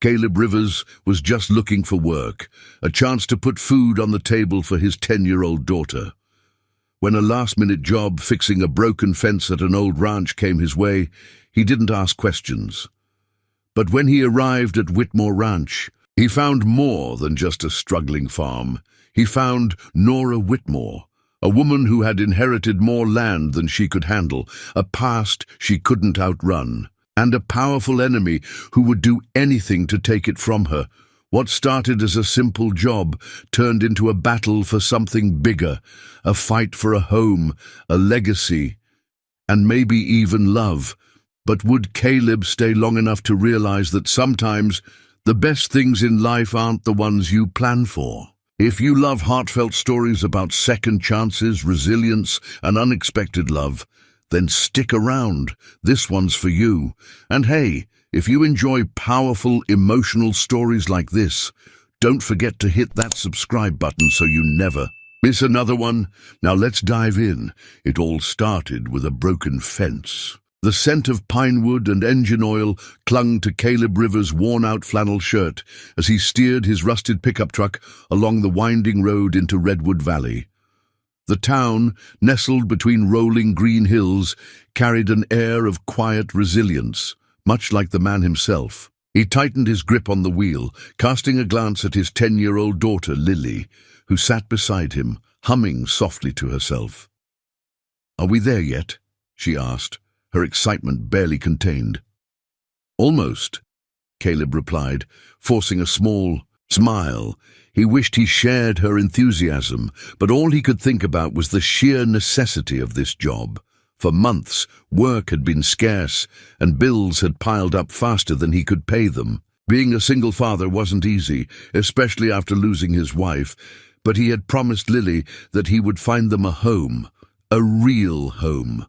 Caleb Rivers was just looking for work, a chance to put food on the table for his 10-year-old daughter. When a last-minute job fixing a broken fence at an old ranch came his way, he didn't ask questions. But when he arrived at Whitmore Ranch, he found more than just a struggling farm. He found Nora Whitmore, a woman who had inherited more land than she could handle, a past she couldn't outrun, and a powerful enemy who would do anything to take it from her. What started as a simple job turned into a battle for something bigger, a fight for a home, a legacy, and maybe even love. But would Caleb stay long enough to realize that sometimes the best things in life aren't the ones you plan for? If you love heartfelt stories about second chances, resilience, and unexpected love, then stick around. This one's for you. And hey, if you enjoy powerful, emotional stories like this, don't forget to hit that subscribe button so you never miss another one. Now let's dive in. It all started with a broken fence. The scent of pine wood and engine oil clung to Caleb Rivers' worn-out flannel shirt as he steered his rusted pickup truck along the winding road into Redwood Valley. The town, nestled between rolling green hills, carried an air of quiet resilience, much like the man himself. He tightened his grip on the wheel, casting a glance at his 10-year-old daughter, Lily, who sat beside him, humming softly to herself. "Are we there yet?" she asked, her excitement barely contained. "Almost," Caleb replied, forcing a small smile. He wished he shared her enthusiasm, but all he could think about was the sheer necessity of this job. For months, work had been scarce, and bills had piled up faster than he could pay them. Being a single father wasn't easy, especially after losing his wife, but he had promised Lily that he would find them a home, a real home.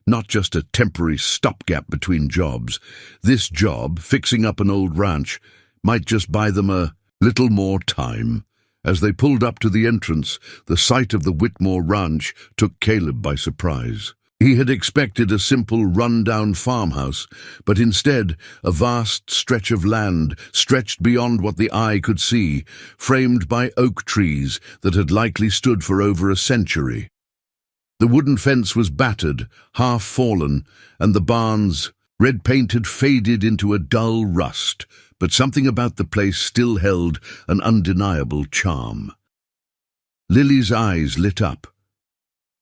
Not just a temporary stopgap between jobs. This job, fixing up an old ranch, might just buy them a little more time. As they pulled up to the entrance, the sight of the Whitmore Ranch took Caleb by surprise. He had expected a simple, run-down farmhouse, but instead a vast stretch of land stretched beyond what the eye could see, framed by oak trees that had likely stood for over a century. The wooden fence was battered, half fallen, and the barn's red paint had faded into a dull rust, but something about the place still held an undeniable charm. Lily's eyes lit up.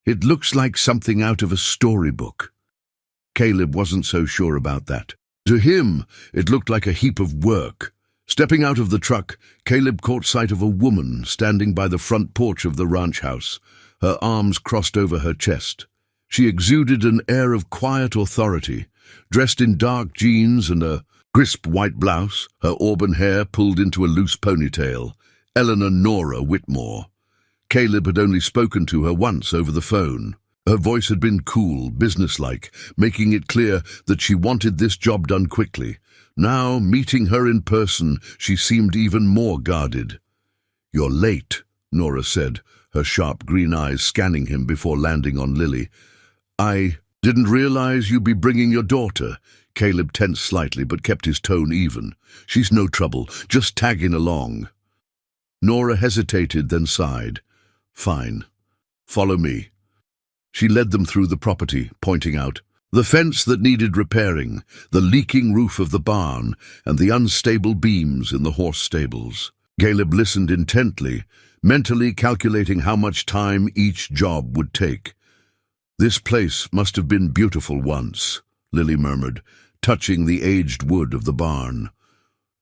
"It looks like something out of a storybook." Caleb wasn't so sure about that. To him, it looked like a heap of work. Stepping out of the truck, Caleb caught sight of a woman standing by the front porch of the ranch house, her arms crossed over her chest. She exuded an air of quiet authority, dressed in dark jeans and a crisp white blouse, her auburn hair pulled into a loose ponytail. Nora Whitmore. Caleb had only spoken to her once over the phone. Her voice had been cool, businesslike, making it clear that she wanted this job done quickly. Now, meeting her in person, she seemed even more guarded. "You're late," Nora said, her sharp green eyes scanning him before landing on Lily. "I didn't realize you'd be bringing your daughter." Caleb tensed slightly but kept his tone even. "She's no trouble, just tagging along." Nora hesitated, then sighed. "Fine. Follow me." She led them through the property, pointing out the fence that needed repairing, the leaking roof of the barn, and the unstable beams in the horse stables. Caleb listened intently, mentally calculating how much time each job would take. "This place must have been beautiful once," Lily murmured, touching the aged wood of the barn.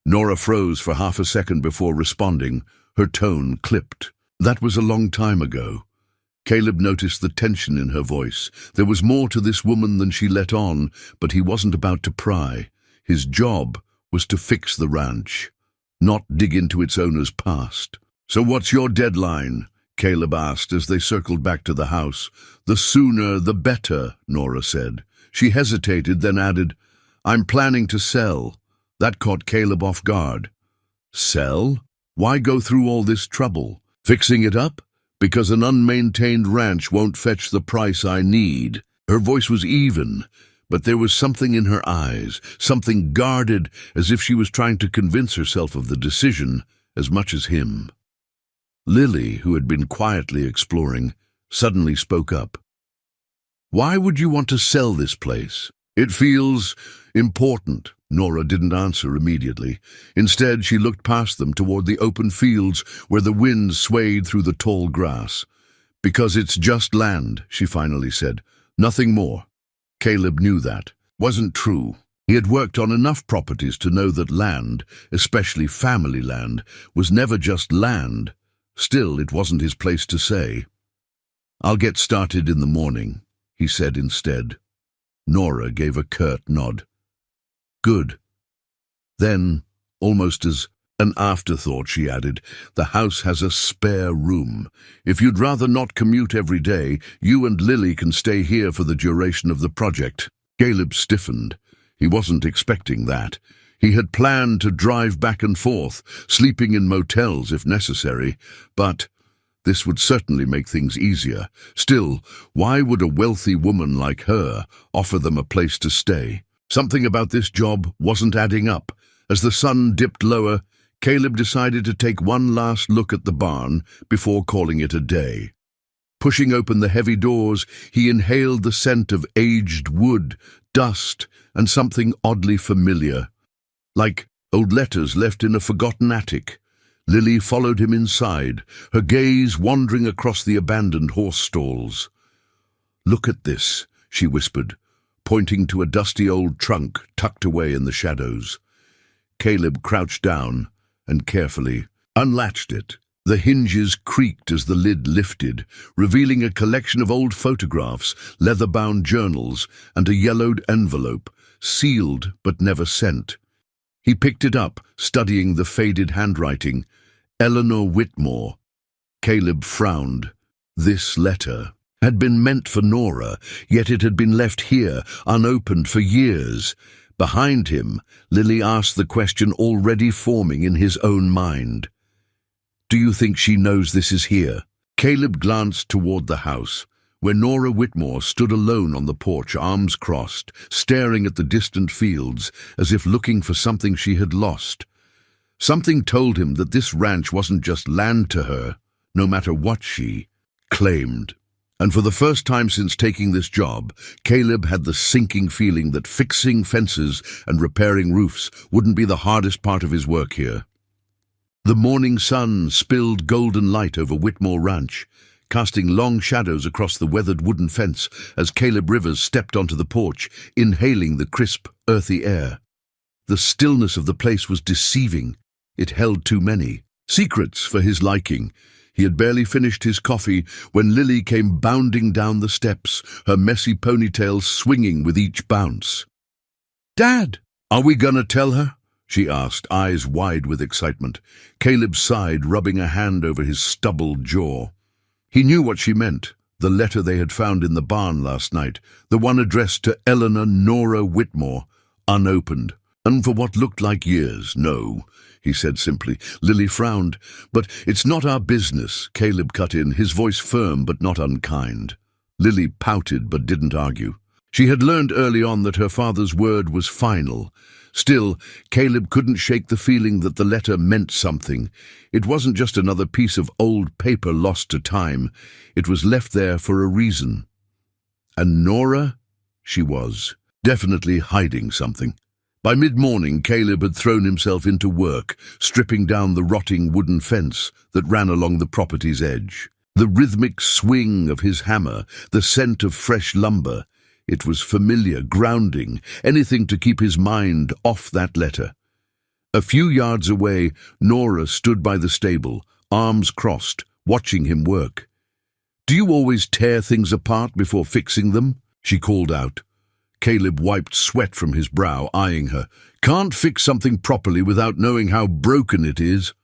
Nora froze for half a second before responding, her tone clipped. "That was a long time ago." Caleb noticed the tension in her voice. There was more to this woman than she let on, but he wasn't about to pry. His job was to fix the ranch, not dig into its owner's past. "So what's your deadline?" Caleb asked as they circled back to the house. "The sooner the better," Nora said. She hesitated, then added, "I'm planning to sell." That caught Caleb off guard. "Sell? Why go through all this trouble? Fixing it up? Because an unmaintained ranch won't fetch the price I need." Her voice was even, But there was something in her eyes, something guarded, as if she was trying to convince herself of the decision as much as him. Lily, who had been quietly exploring, suddenly spoke up. "Why would you want to sell this place? It feels important." Nora didn't answer immediately. Instead, she looked past them toward the open fields where the wind swayed through the tall grass. "Because it's just land," she finally said. "Nothing more." Caleb knew that wasn't true. He had worked on enough properties to know that land, especially family land, was never just land. Still, it wasn't his place to say. "I'll get started in the morning," he said instead. Nora gave a curt nod. "Good." Then, almost as an afterthought, she added, "The house has a spare room. If you'd rather not commute every day, you and Lily can stay here for the duration of the project." Caleb stiffened. He wasn't expecting that. He had planned to drive back and forth, sleeping in motels if necessary, but this would certainly make things easier. Still, why would a wealthy woman like her offer them a place to stay? Something about this job wasn't adding up. As the sun dipped lower, Caleb decided to take one last look at the barn before calling it a day. Pushing open the heavy doors, he inhaled the scent of aged wood, dust, and something oddly familiar, like old letters left in a forgotten attic. Lily followed him inside, her gaze wandering across the abandoned horse stalls. "Look at this," she whispered, pointing to a dusty old trunk tucked away in the shadows. Caleb crouched down and carefully unlatched it. The hinges creaked as the lid lifted, revealing a collection of old photographs, leather-bound journals, and a yellowed envelope, sealed but never sent. He picked it up, studying the faded handwriting. Eleanor Whitmore. Caleb frowned. This letter had been meant for Nora, yet it had been left here, unopened for years. Behind him, Lily asked the question already forming in his own mind. "Do you think she knows this is here?" Caleb glanced toward the house, where Nora Whitmore stood alone on the porch, arms crossed, staring at the distant fields, as if looking for something she had lost. Something told him that this ranch wasn't just land to her, no matter what she claimed. And for the first time since taking this job, Caleb had the sinking feeling that fixing fences and repairing roofs wouldn't be the hardest part of his work here. The morning sun spilled golden light over Whitmore Ranch, casting long shadows across the weathered wooden fence as Caleb Rivers stepped onto the porch, inhaling the crisp, earthy air. The stillness of the place was deceiving. It held too many secrets for his liking. He had barely finished his coffee when Lily came bounding down the steps, her messy ponytail swinging with each bounce. "Dad, are we gonna tell her?" she asked, eyes wide with excitement. Caleb sighed, rubbing a hand over his stubbled jaw. He knew what she meant, the letter they had found in the barn last night, the one addressed to Eleanor Nora Whitmore, unopened. "And for what looked like years, no," he said simply. Lily frowned. "But it's not our business," Caleb cut in, his voice firm but not unkind. Lily pouted but didn't argue. She had learned early on that her father's word was final. Still, Caleb couldn't shake the feeling that the letter meant something. It wasn't just another piece of old paper lost to time. It was left there for a reason. And Nora? She was definitely hiding something. By mid-morning, Caleb had thrown himself into work, stripping down the rotting wooden fence that ran along the property's edge. The rhythmic swing of his hammer, the scent of fresh lumber. It was familiar, grounding, anything to keep his mind off that letter. A few yards away, Nora stood by the stable, arms crossed, watching him work. "Do you always tear things apart before fixing them?" she called out. Caleb wiped sweat from his brow, eyeing her. "Can't fix something properly without knowing how broken it is."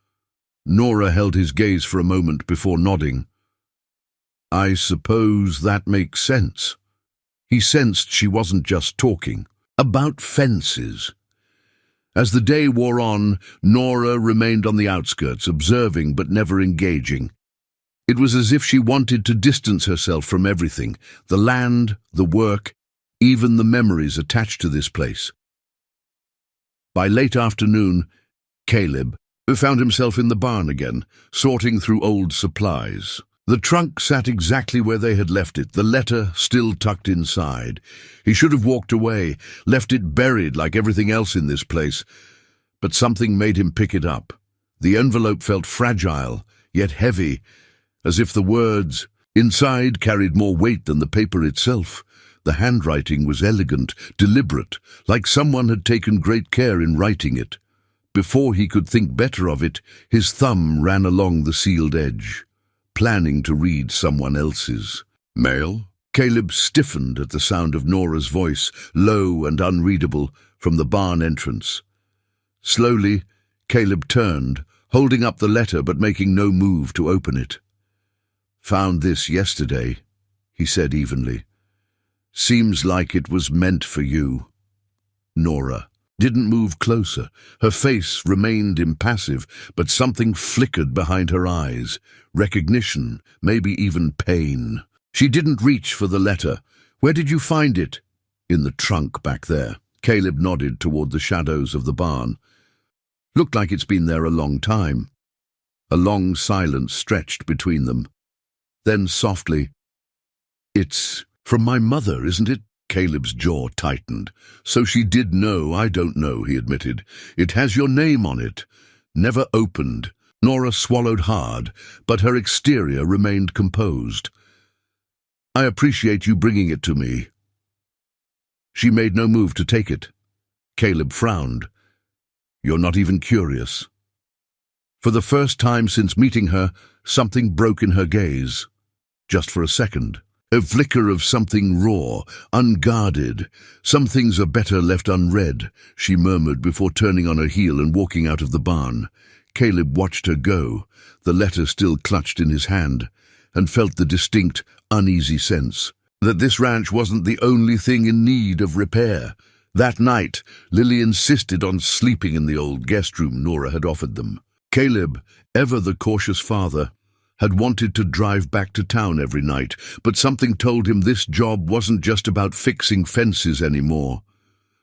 Nora held his gaze for a moment before nodding. "I suppose that makes sense." He sensed she wasn't just talking about fences. As the day wore on, Nora remained on the outskirts, observing but never engaging. It was as if she wanted to distance herself from everything, the land, the work, even the memories attached to this place. By late afternoon, Caleb found himself in the barn again, sorting through old supplies. The trunk sat exactly where they had left it, the letter still tucked inside. He should have walked away, left it buried like everything else in this place, but something made him pick it up. The envelope felt fragile, yet heavy, as if the words inside carried more weight than the paper itself. The handwriting was elegant, deliberate, like someone had taken great care in writing it. Before he could think better of it, his thumb ran along the sealed edge, planning to read someone else's. Mail? Caleb stiffened at the sound of Nora's voice, low and unreadable, from the barn entrance. Slowly, Caleb turned, holding up the letter but making no move to open it. "Found this yesterday," he said evenly. "Seems like it was meant for you." Nora didn't move closer. Her face remained impassive, but something flickered behind her eyes. Recognition, maybe even pain. She didn't reach for the letter. "Where did you find it?" "In the trunk back there." Caleb nodded toward the shadows of the barn. "Looked like it's been there a long time." A long silence stretched between them. Then softly, "It's from my mother, isn't it?" Caleb's jaw tightened. "So she did know." "I don't know," he admitted. "It has your name on it." "Never opened." Nora swallowed hard, but her exterior remained composed. "I appreciate you bringing it to me." She made no move to take it. Caleb frowned. "You're not even curious." For the first time since meeting her, something broke in her gaze. Just for a second. A flicker of something raw, unguarded. "Some things are better left unread," she murmured before turning on her heel and walking out of the barn. Caleb watched her go, the letter still clutched in his hand, and felt the distinct, uneasy sense that this ranch wasn't the only thing in need of repair. That night, Lily insisted on sleeping in the old guest room Nora had offered them. Caleb, ever the cautious father, had wanted to drive back to town every night, but something told him this job wasn't just about fixing fences anymore.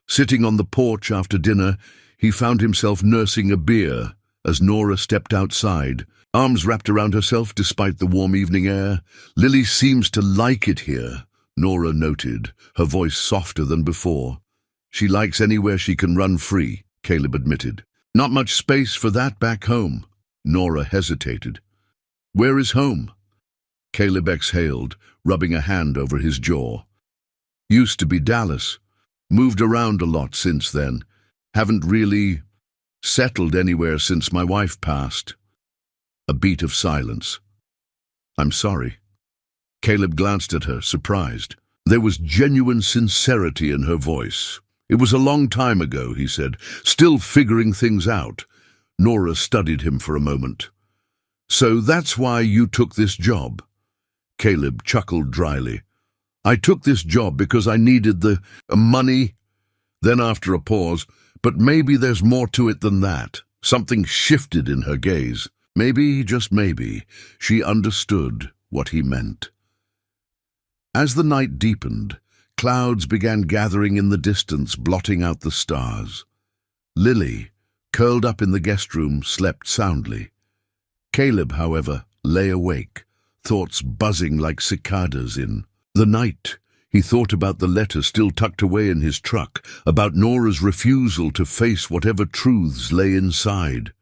Sitting on the porch after dinner, he found himself nursing a beer as Nora stepped outside, arms wrapped around herself despite the warm evening air. "Lily seems to like it here," Nora noted, her voice softer than before. "She likes anywhere she can run free," Caleb admitted. "Not much space for that back home." Nora hesitated. "Where is home?" Caleb exhaled, rubbing a hand over his jaw. "Used to be Dallas. Moved around a lot since then. Haven't really settled anywhere since my wife passed." A beat of silence. "I'm sorry." Caleb glanced at her, surprised. There was genuine sincerity in her voice. "It was a long time ago," he said, "still figuring things out." Nora studied him for a moment. "So that's why you took this job?" Caleb chuckled dryly. "I took this job because I needed the money." Then after a pause, "But maybe there's more to it than that." Something shifted in her gaze. Maybe, just maybe, she understood what he meant. As the night deepened, clouds began gathering in the distance, blotting out the stars. Lily, curled up in the guest room, slept soundly. Caleb, however, lay awake, thoughts buzzing like cicadas in the night. He thought about the letter still tucked away in his truck, about Nora's refusal to face whatever truths lay inside.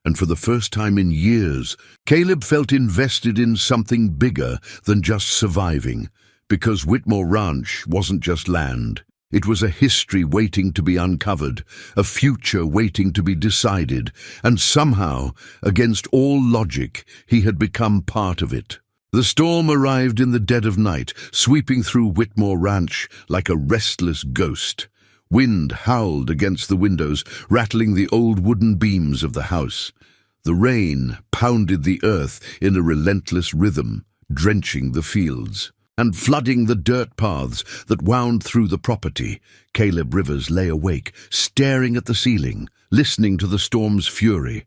And for the first time in years, Caleb felt invested in something bigger than just surviving, because Whitmore Ranch wasn't just land. It was a history waiting to be uncovered, a future waiting to be decided, and somehow, against all logic, he had become part of it. The storm arrived in the dead of night, sweeping through Whitmore Ranch like a restless ghost. Wind howled against the windows, rattling the old wooden beams of the house. The rain pounded the earth in a relentless rhythm, drenching the fields and flooding the dirt paths that wound through the property. Caleb Rivers lay awake, staring at the ceiling, listening to the storm's fury.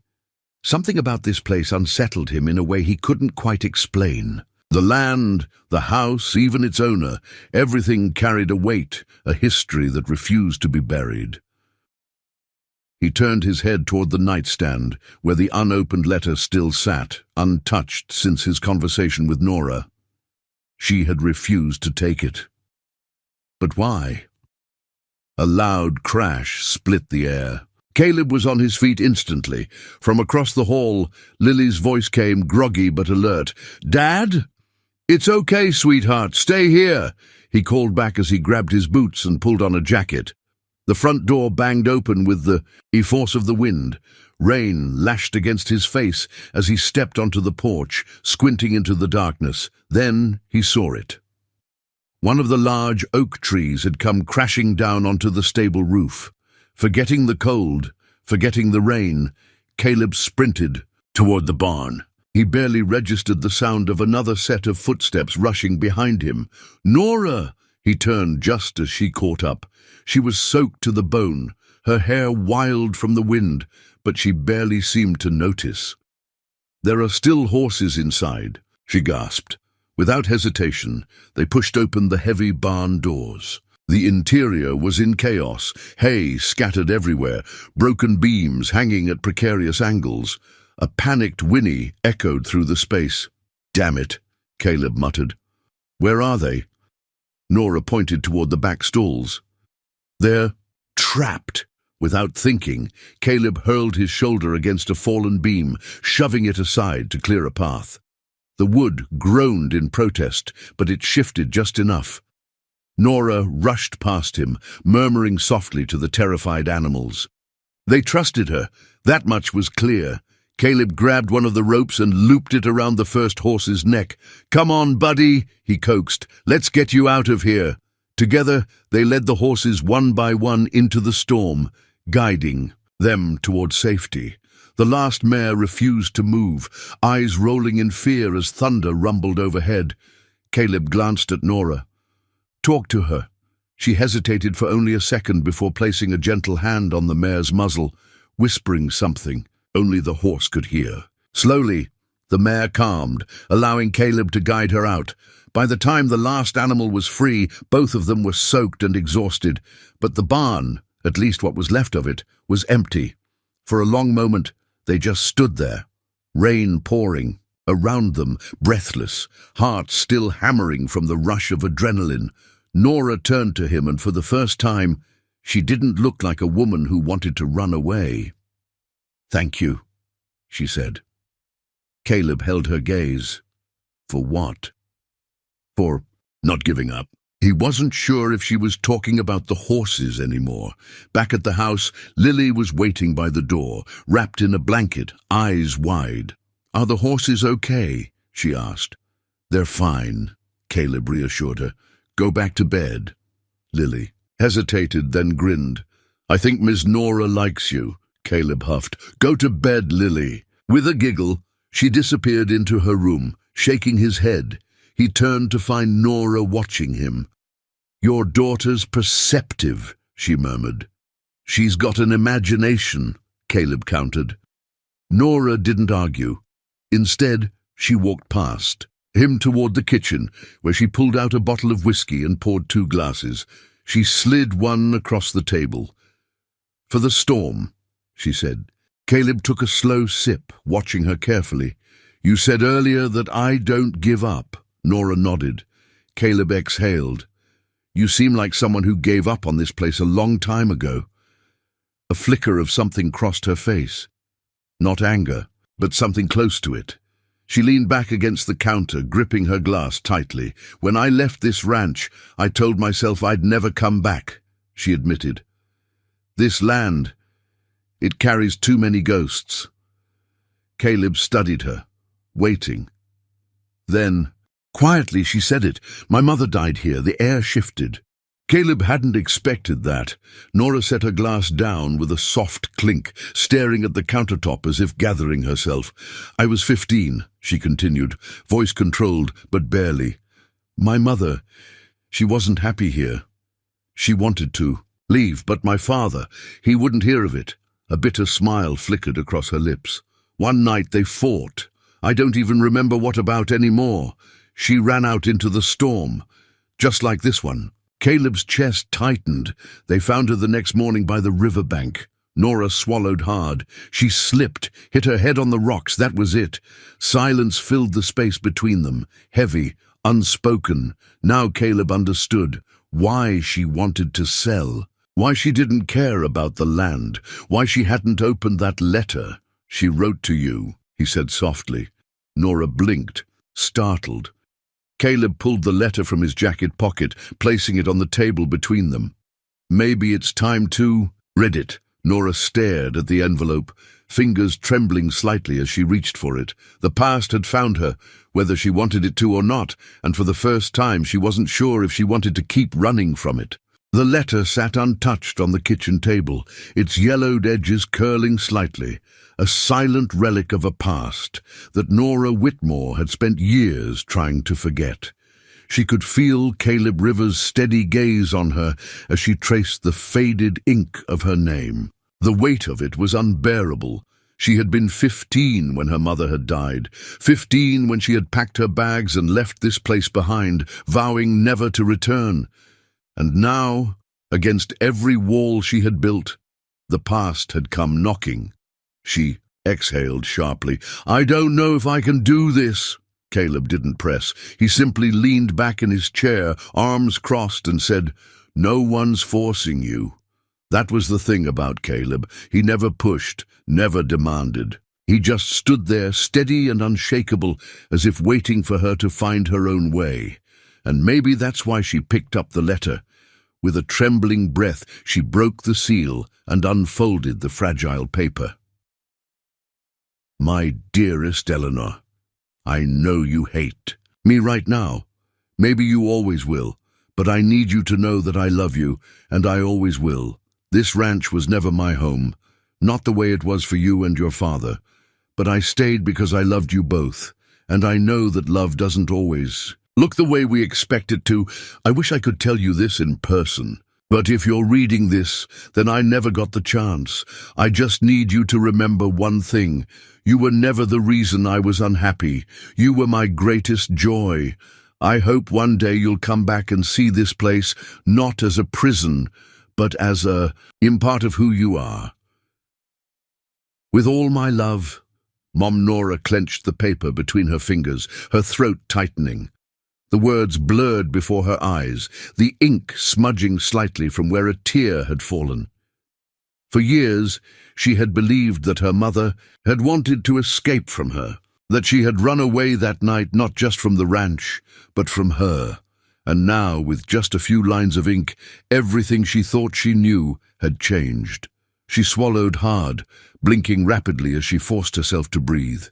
Something about this place unsettled him in a way he couldn't quite explain. The land, the house, even its owner, everything carried a weight, a history that refused to be buried. He turned his head toward the nightstand, where the unopened letter still sat, untouched since his conversation with Nora. She had refused to take it. But why? A loud crash split the air. Caleb was on his feet instantly. From across the hall, Lily's voice came, groggy but alert. "Dad? It's okay, sweetheart. Stay here," he called back as he grabbed his boots and pulled on a jacket. The front door banged open with the force of the wind. Rain lashed against his face as he stepped onto the porch, squinting into the darkness. Then he saw it. One of the large oak trees had come crashing down onto the stable roof. Forgetting the cold, forgetting the rain, Caleb sprinted toward the barn. He barely registered the sound of another set of footsteps rushing behind him. "Nora!" He turned just as she caught up. She was soaked to the bone, her hair wild from the wind, but she barely seemed to notice. "There are still horses inside," she gasped. Without hesitation, they pushed open the heavy barn doors. The interior was in chaos, hay scattered everywhere, broken beams hanging at precarious angles. A panicked whinny echoed through the space. "Damn it," Caleb muttered. "Where are they?" Nora pointed toward the back stalls. "They're trapped." Without thinking, Caleb hurled his shoulder against a fallen beam, shoving it aside to clear a path. The wood groaned in protest, but it shifted just enough. Nora rushed past him, murmuring softly to the terrified animals. They trusted her. That much was clear. Caleb grabbed one of the ropes and looped it around the first horse's neck. "Come on, buddy," he coaxed. "Let's get you out of here." Together, they led the horses one by one into the storm, guiding them toward safety. The last mare refused to move, eyes rolling in fear as thunder rumbled overhead. Caleb glanced at Nora. "Talk to her." She hesitated for only a second before placing a gentle hand on the mare's muzzle, whispering something only the horse could hear. Slowly, the mare calmed, allowing Caleb to guide her out. By the time the last animal was free, both of them were soaked and exhausted, but the barn, at least what was left of it, was empty. For a long moment, they just stood there, rain pouring around them, breathless, hearts still hammering from the rush of adrenaline. Nora turned to him, and for the first time, she didn't look like a woman who wanted to run away. "Thank you," she said. Caleb held her gaze. For what? For not giving up. He wasn't sure if she was talking about the horses anymore. Back at the house, Lily was waiting by the door, wrapped in a blanket, eyes wide. "Are the horses okay?" she asked. "They're fine," Caleb reassured her. "Go back to bed." Lily hesitated, then grinned. "I think Miss Nora likes you," Caleb huffed. "Go to bed, Lily." With a giggle, she disappeared into her room, shaking his head. He turned to find Nora watching him. "Your daughter's perceptive," she murmured. "She's got an imagination," Caleb countered. Nora didn't argue. Instead, she walked past him toward the kitchen, where she pulled out a bottle of whiskey and poured 2 glasses. She slid one across the table. "For the storm," she said. Caleb took a slow sip, watching her carefully. "You said earlier that I don't give up." Nora nodded. Caleb exhaled. "You seem like someone who gave up on this place a long time ago." A flicker of something crossed her face. Not anger, but something close to it. She leaned back against the counter, gripping her glass tightly. "When I left this ranch, I told myself I'd never come back," she admitted. "This land, it carries too many ghosts." Caleb studied her, waiting. Then, quietly, she said it. "My mother died here. The air shifted." Caleb hadn't expected that. Nora set her glass down with a soft clink, staring at the countertop as if gathering herself. "I was 15, she continued, voice controlled, but barely. "My mother, she wasn't happy here. She wanted to leave, but my father, he wouldn't hear of it." A bitter smile flickered across her lips. "One night they fought. I don't even remember what about anymore." She ran out into the storm, just like this one. Caleb's chest tightened. They found her the next morning by the riverbank. Nora swallowed hard. She slipped, hit her head on the rocks, that was it. Silence filled the space between them, heavy, unspoken. Now Caleb understood why she wanted to sell, why she didn't care about the land, why she hadn't opened that letter. "She wrote to you," he said softly. Nora blinked, startled. Caleb pulled the letter from his jacket pocket, placing it on the table between them. "Maybe it's time to—" "Read it." Nora stared at the envelope, fingers trembling slightly as she reached for it. The past had found her, whether she wanted it to or not, and for the first time she wasn't sure if she wanted to keep running from it. The letter sat untouched on the kitchen table, its yellowed edges curling slightly, a silent relic of a past that Nora Whitmore had spent years trying to forget. She could feel Caleb Rivers' steady gaze on her as she traced the faded ink of her name. The weight of it was unbearable. She had been 15 when her mother had died, 15 when she had packed her bags and left this place behind, vowing never to return. And now, against every wall she had built, the past had come knocking. She exhaled sharply. "I don't know if I can do this." Caleb didn't press. He simply leaned back in his chair, arms crossed, and said, "No one's forcing you." That was the thing about Caleb. He never pushed, never demanded. He just stood there, steady and unshakable, as if waiting for her to find her own way. And maybe that's why she picked up the letter. With a trembling breath, she broke the seal and unfolded the fragile paper. "My dearest Eleanor, I know you hate me right now. Maybe you always will, but I need you to know that I love you, and I always will. This ranch was never my home, not the way it was for you and your father, but I stayed because I loved you both, and I know that love doesn't always look the way we expect it to. I wish I could tell you this in person, but if you're reading this, then I never got the chance. I just need you to remember one thing. You were never the reason I was unhappy. You were my greatest joy. I hope one day you'll come back and see this place not as a prison, but as a part of who you are. With all my love." Mom Nora clenched the paper between her fingers, her throat tightening. The words blurred before her eyes, the ink smudging slightly from where a tear had fallen. For years, she had believed that her mother had wanted to escape from her, that she had run away that night not just from the ranch, but from her. And now, with just a few lines of ink, everything she thought she knew had changed. She swallowed hard, blinking rapidly as she forced herself to breathe.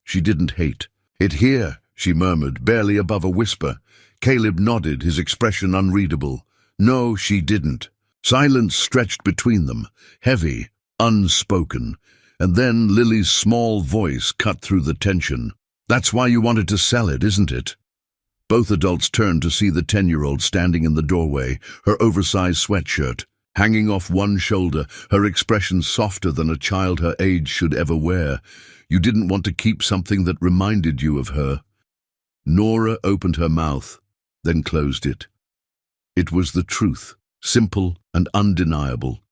She didn't hate. "It here," she murmured, barely above a whisper. Caleb nodded, his expression unreadable. No, she didn't. Silence stretched between them, heavy, unspoken. And then Lily's small voice cut through the tension. "That's why you wanted to sell it, isn't it?" Both adults turned to see the 10-year-old standing in the doorway, her oversized sweatshirt hanging off one shoulder, her expression softer than a child her age should ever wear. "You didn't want to keep something that reminded you of her." Nora opened her mouth, then closed it. It was the truth, simple and undeniable.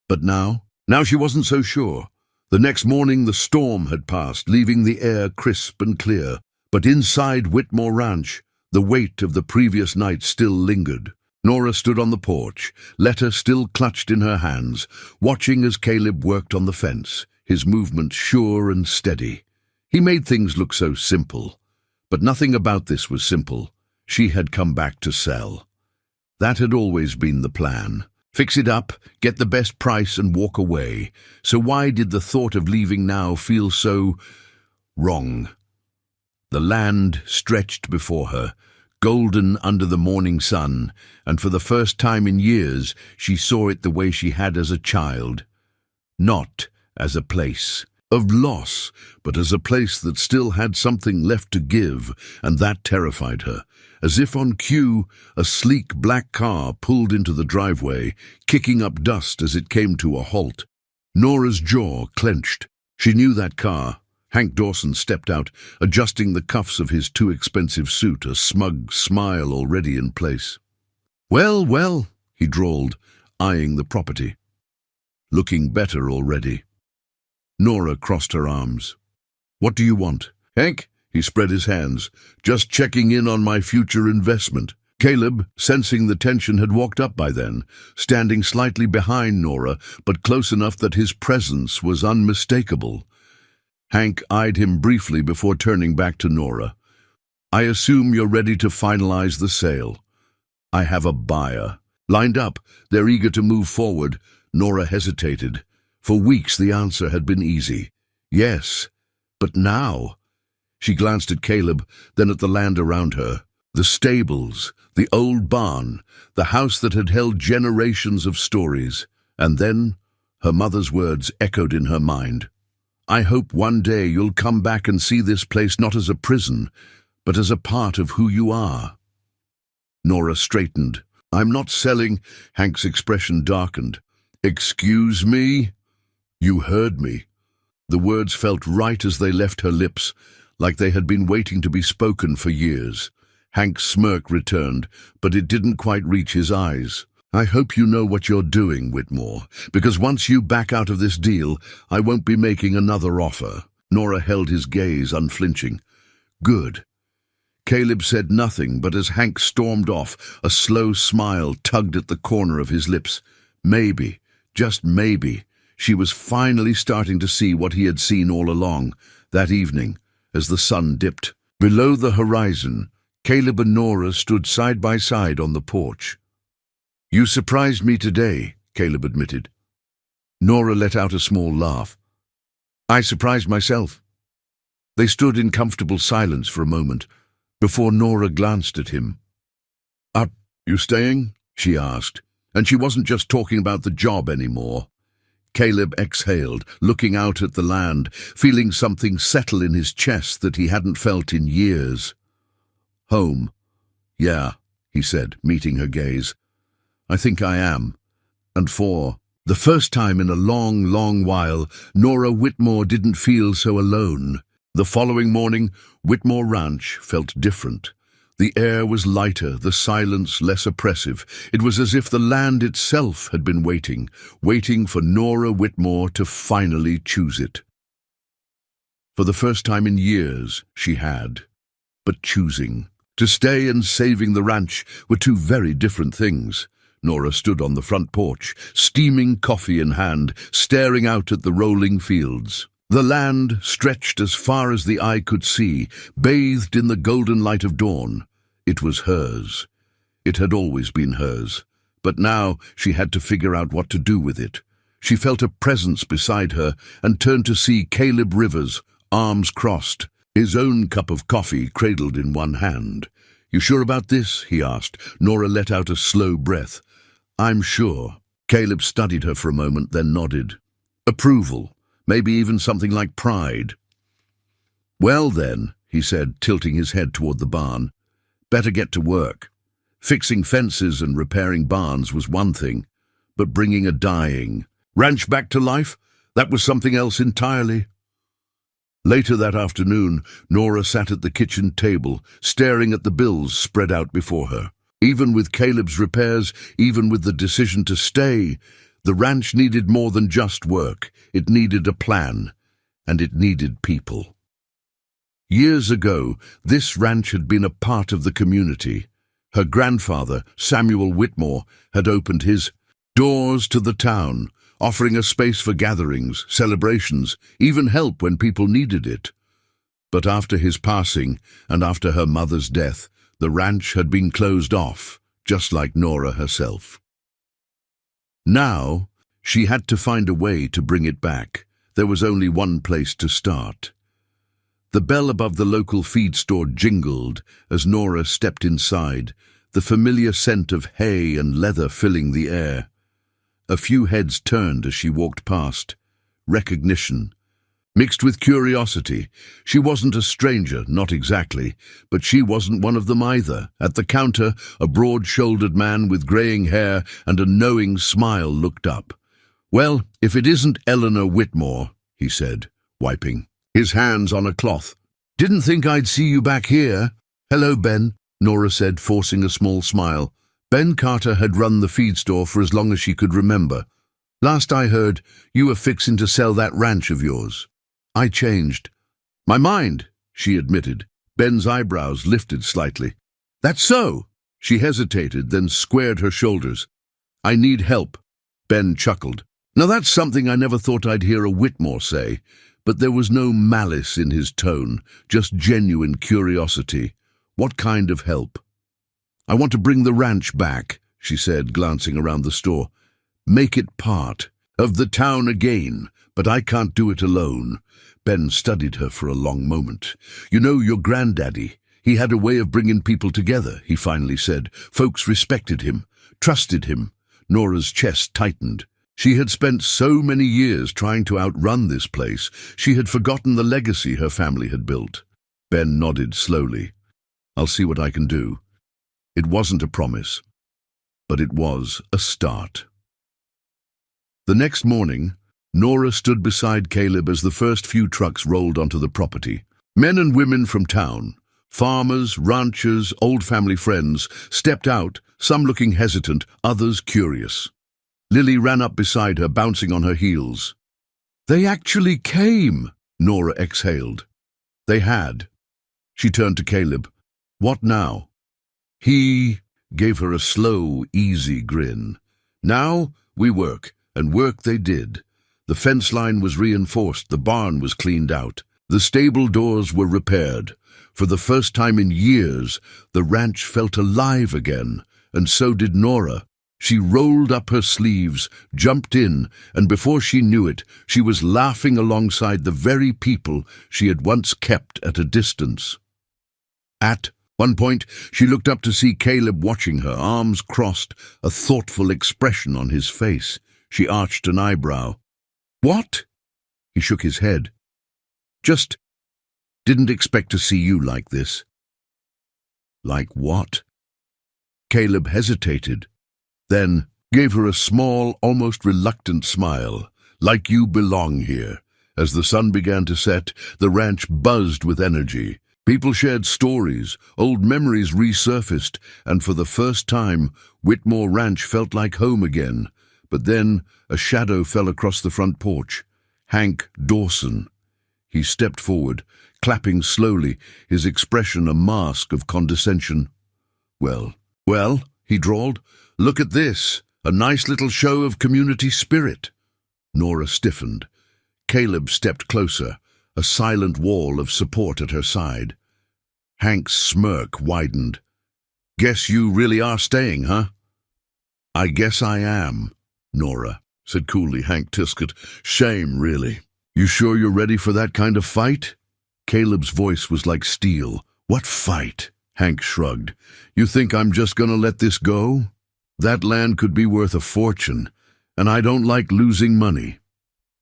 But now she wasn't so sure. The next morning the storm had passed, leaving the air crisp and clear. But inside Whitmore Ranch, the weight of the previous night still lingered. Nora stood on the porch, letter still clutched in her hands, watching as Caleb worked on the fence, his movements sure and steady. He made things look so simple. But nothing about this was simple. She had come back to sell. That had always been the plan. Fix it up, get the best price, and walk away. So why did the thought of leaving now feel so wrong? The land stretched before her, golden under the morning sun, and for the first time in years she saw it the way she had as a child. Not as a place of loss, but as a place that still had something left to give, and that terrified her. As if on cue, a sleek black car pulled into the driveway, kicking up dust as it came to a halt. Nora's jaw clenched. She knew that car. Hank Dawson stepped out, adjusting the cuffs of his too expensive suit, a smug smile already in place. "Well, well," he drawled, eyeing the property. "Looking better already." Nora crossed her arms. "What do you want?" "Hank," he spread his hands, "just checking in on my future investment." Caleb, sensing the tension, had walked up by then, standing slightly behind Nora, but close enough that his presence was unmistakable. Hank eyed him briefly before turning back to Nora. "I assume you're ready to finalize the sale." "I have a buyer. Lined up, they're eager to move forward." Nora hesitated. For weeks the answer had been easy. Yes, but now? She glanced at Caleb, then at the land around her. The stables, the old barn, the house that had held generations of stories. And then, her mother's words echoed in her mind. "I hope one day you'll come back and see this place not as a prison, but as a part of who you are." Nora straightened. "I'm not selling." Hank's expression darkened. "Excuse me?" "You heard me." The words felt right as they left her lips, like they had been waiting to be spoken for years. Hank's smirk returned, but it didn't quite reach his eyes. "I hope you know what you're doing, Whitmore, because once you back out of this deal, I won't be making another offer." Nora held his gaze, unflinching. "Good." Caleb said nothing, but as Hank stormed off, a slow smile tugged at the corner of his lips. Maybe, just maybe, she was finally starting to see what he had seen all along, that evening, as the sun dipped. Below the horizon, Caleb and Nora stood side by side on the porch. "You surprised me today," Caleb admitted. Nora let out a small laugh. "I surprised myself." They stood in comfortable silence for a moment, before Nora glanced at him. "Are you staying?" she asked, and she wasn't just talking about the job anymore. Caleb exhaled, looking out at the land, feeling something settle in his chest that he hadn't felt in years. "Home. Yeah," he said, meeting her gaze. "I think I am. And for the first time in a long, long while, Nora Whitmore didn't feel so alone. The following morning, Whitmore Ranch felt different. The air was lighter, the silence less oppressive. It was as if the land itself had been waiting for Nora Whitmore to finally choose it. For the first time in years, she had. But choosing. To stay and saving the ranch were two very different things. Nora stood on the front porch, steaming coffee in hand, staring out at the rolling fields. The land stretched as far as the eye could see, bathed in the golden light of dawn. It was hers. It had always been hers. But now she had to figure out what to do with it. She felt a presence beside her and turned to see Caleb Rivers, arms crossed, his own cup of coffee cradled in one hand. "You sure about this?" he asked. Nora let out a slow breath. "I'm sure." Caleb studied her for a moment, then nodded. Approval, maybe even something like pride. "Well then," he said, tilting his head toward the barn, "better get to work." Fixing fences and repairing barns was one thing, but bringing a dying ranch back to life, that was something else entirely. Later that afternoon, Nora sat at the kitchen table, staring at the bills spread out before her. Even with Caleb's repairs, even with the decision to stay, the ranch needed more than just work. It needed a plan, and it needed people. Years ago, this ranch had been a part of the community. Her grandfather, Samuel Whitmore, had opened his doors to the town, offering a space for gatherings, celebrations, even help when people needed it. But after his passing, and after her mother's death, the ranch had been closed off, just like Nora herself. Now, she had to find a way to bring it back. There was only one place to start. The bell above the local feed store jingled as Nora stepped inside, the familiar scent of hay and leather filling the air. A few heads turned as she walked past. Recognition, mixed with curiosity. She wasn't a stranger, not exactly, but she wasn't one of them either. At the counter, a broad-shouldered man with graying hair and a knowing smile looked up. "Well, if it isn't Eleanor Whitmore," he said, wiping. his hands on a cloth. "Didn't think I'd see you back here." "Hello, Ben," Nora said, forcing a small smile. Ben Carter had run the feed store for as long as she could remember. "Last I heard, you were fixing to sell that ranch of yours." "I changed my mind," she admitted. Ben's eyebrows lifted slightly. "That's so?" She hesitated, then squared her shoulders. "I need help." Ben chuckled. Now that's something I never thought I'd hear a Whitmore say, but there was no malice in his tone, just genuine curiosity. "What kind of help?" "I want to bring the ranch back," she said, glancing around the store. "Make it part of the town again, but I can't do it alone." Ben studied her for a long moment. "You know, your granddaddy, he had a way of bringing people together," he finally said. "Folks respected him, trusted him." Nora's chest tightened. She had spent so many years trying to outrun this place, she had forgotten the legacy her family had built. Ben nodded slowly. "I'll see what I can do." It wasn't a promise, but it was a start. The next morning, Nora stood beside Caleb as the first few trucks rolled onto the property. Men and women from town, farmers, ranchers, old family friends, stepped out, some looking hesitant, others curious. Lily ran up beside her, bouncing on her heels. "They actually came," Nora exhaled. They had. She turned to Caleb. "What now?" He gave her a slow, easy grin. "Now we work, and work they did. The fence line was reinforced, the barn was cleaned out, the stable doors were repaired. For the first time in years, the ranch felt alive again, and so did Nora. She rolled up her sleeves, jumped in, and before she knew it, she was laughing alongside the very people she had once kept at a distance. At one point, she looked up to see Caleb watching her, arms crossed, a thoughtful expression on his face. She arched an eyebrow. "What?" He shook his head. "Just didn't expect to see you like this." "Like what?" Caleb hesitated, then gave her a small, almost reluctant smile. "Like you belong here." As the sun began to set, the ranch buzzed with energy. People shared stories, old memories resurfaced, and for the first time, Whitmore Ranch felt like home again. But then a shadow fell across the front porch. Hank Dawson. He stepped forward, clapping slowly, his expression a mask of condescension. Well, he drawled. "Look at this, a nice little show of community spirit." Nora stiffened. Caleb stepped closer, a silent wall of support at her side. Hank's smirk widened. "Guess you really are staying, huh?" "I guess I am," Nora said coolly. Hank tiskered. "Shame, really. You sure you're ready for that kind of fight?" Caleb's voice was like steel. "What fight?" Hank shrugged. "You think I'm just gonna let this go? That land could be worth a fortune, and I don't like losing money."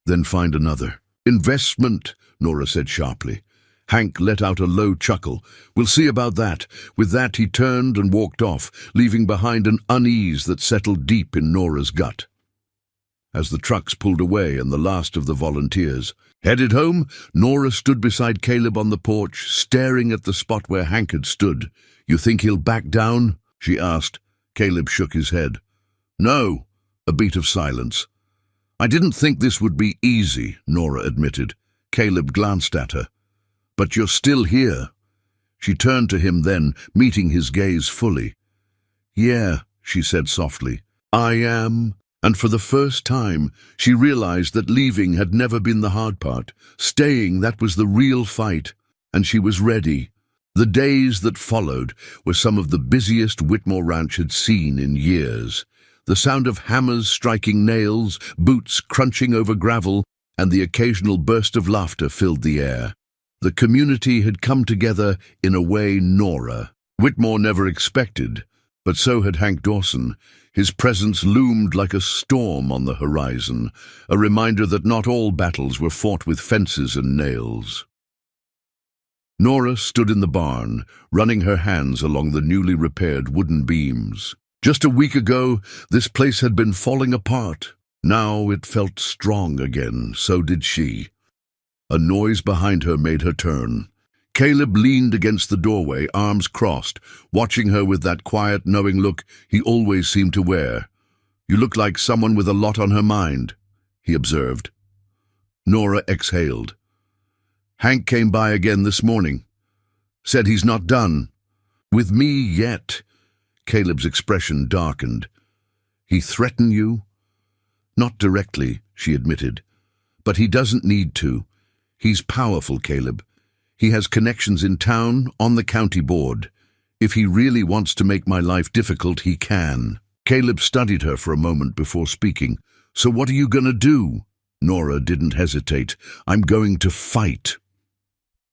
"Then find another." "Investment," Nora said sharply. Hank let out a low chuckle. "We'll see about that." With that, he turned and walked off, leaving behind an unease that settled deep in Nora's gut. As the trucks pulled away and the last of the volunteers headed home, Nora stood beside Caleb on the porch, staring at the spot where Hank had stood. "You think he'll back down?" she asked. Caleb shook his head. "No." A beat of silence. "I didn't think this would be easy," Nora admitted. Caleb glanced at her. "But you're still here." She turned to him then, meeting his gaze fully. "Yeah," she said softly. "I am." And for the first time, she realized that leaving had never been the hard part. Staying, that was the real fight. And she was ready. The days that followed were some of the busiest Whitmore Ranch had seen in years. The sound of hammers striking nails, boots crunching over gravel, and the occasional burst of laughter filled the air. The community had come together in a way Nora Whitmore never expected, but so had Hank Dawson. His presence loomed like a storm on the horizon, a reminder that not all battles were fought with fences and nails. Nora stood in the barn, running her hands along the newly repaired wooden beams. Just a week ago, this place had been falling apart. Now it felt strong again, so did she. A noise behind her made her turn. Caleb leaned against the doorway, arms crossed, watching her with that quiet, knowing look he always seemed to wear. "You look like someone with a lot on her mind," he observed. Nora exhaled. "Hank came by again this morning. Said he's not done. With me yet." Caleb's expression darkened. "He threaten you?" "Not directly," she admitted. "But he doesn't need to. He's powerful, Caleb. He has connections in town, on the county board. If he really wants to make my life difficult, he can." Caleb studied her for a moment before speaking. "So what are you going to do?" Nora didn't hesitate. "I'm going to fight."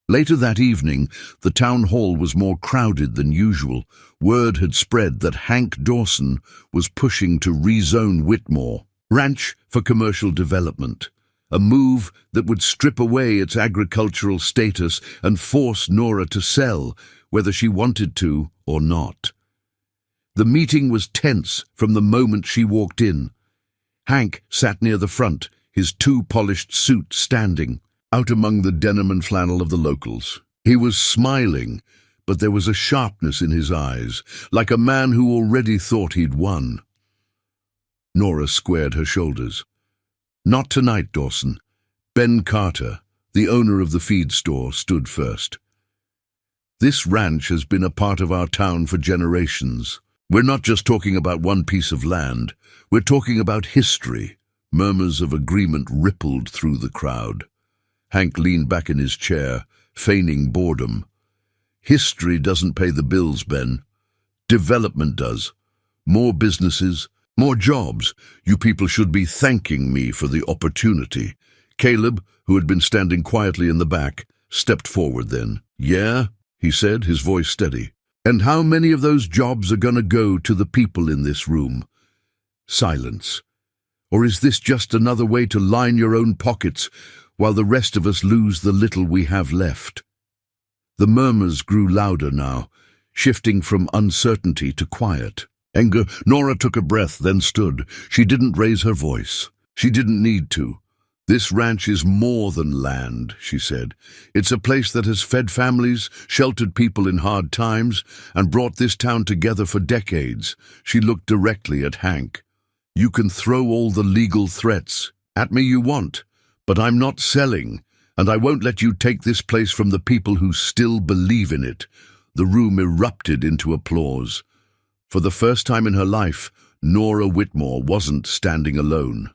Later that evening, the town hall was more crowded than usual. Word had spread that Hank Dawson was pushing to rezone Whitmore Ranch for commercial development, a move that would strip away its agricultural status and force Nora to sell, whether she wanted to or not. The meeting was tense from the moment she walked in. Hank sat near the front, his too-polished suit standing, out among the denim and flannel of the locals. He was smiling, but there was a sharpness in his eyes, like a man who already thought he'd won. Nora squared her shoulders. "Not tonight, Dawson." Ben Carter, the owner of the feed store, stood first. "This ranch has been a part of our town for generations. We're not just talking about one piece of land. We're talking about history." Murmurs of agreement rippled through the crowd. Hank leaned back in his chair, feigning boredom. "History doesn't pay the bills, Ben. Development does. More businesses, more jobs. You people should be thanking me for the opportunity." Caleb, who had been standing quietly in the back, stepped forward then. "Yeah," he said, his voice steady. "And how many of those jobs are going to go to the people in this room?" Silence. "Or is this just another way to line your own pockets while the rest of us lose the little we have left?" The murmurs grew louder now, shifting from uncertainty to quiet. Anger. Nora took a breath, then stood. She didn't raise her voice. She didn't need to. "This ranch is more than land," she said. "It's a place that has fed families, sheltered people in hard times, and brought this town together for decades." She looked directly at Hank. "You can throw all the legal threats at me you want, but I'm not selling, and I won't let you take this place from the people who still believe in it." The room erupted into applause. For the first time in her life, Nora Whitmore wasn't standing alone.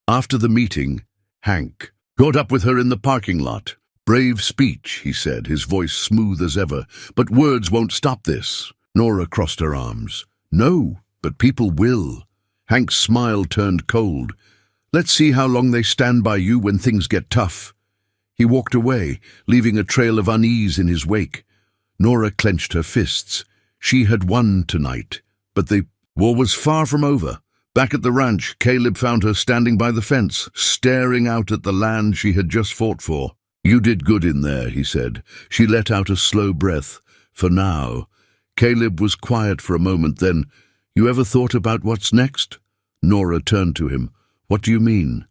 After the meeting, Hank caught up with her in the parking lot. "Brave speech," he said, his voice smooth as ever. "But words won't stop this." Nora crossed her arms. "No, but people will." Hank's smile turned cold. "Let's see how long they stand by you when things get tough." He walked away, leaving a trail of unease in his wake. Nora clenched her fists. She had won tonight, but the war was far from over. Back at the ranch, Caleb found her standing by the fence, staring out at the land she had just fought for. "You did good in there," he said. She let out a slow breath. "For now." Caleb was quiet for a moment, then, "You ever thought about what's next?" Nora turned to him. "What do you mean?"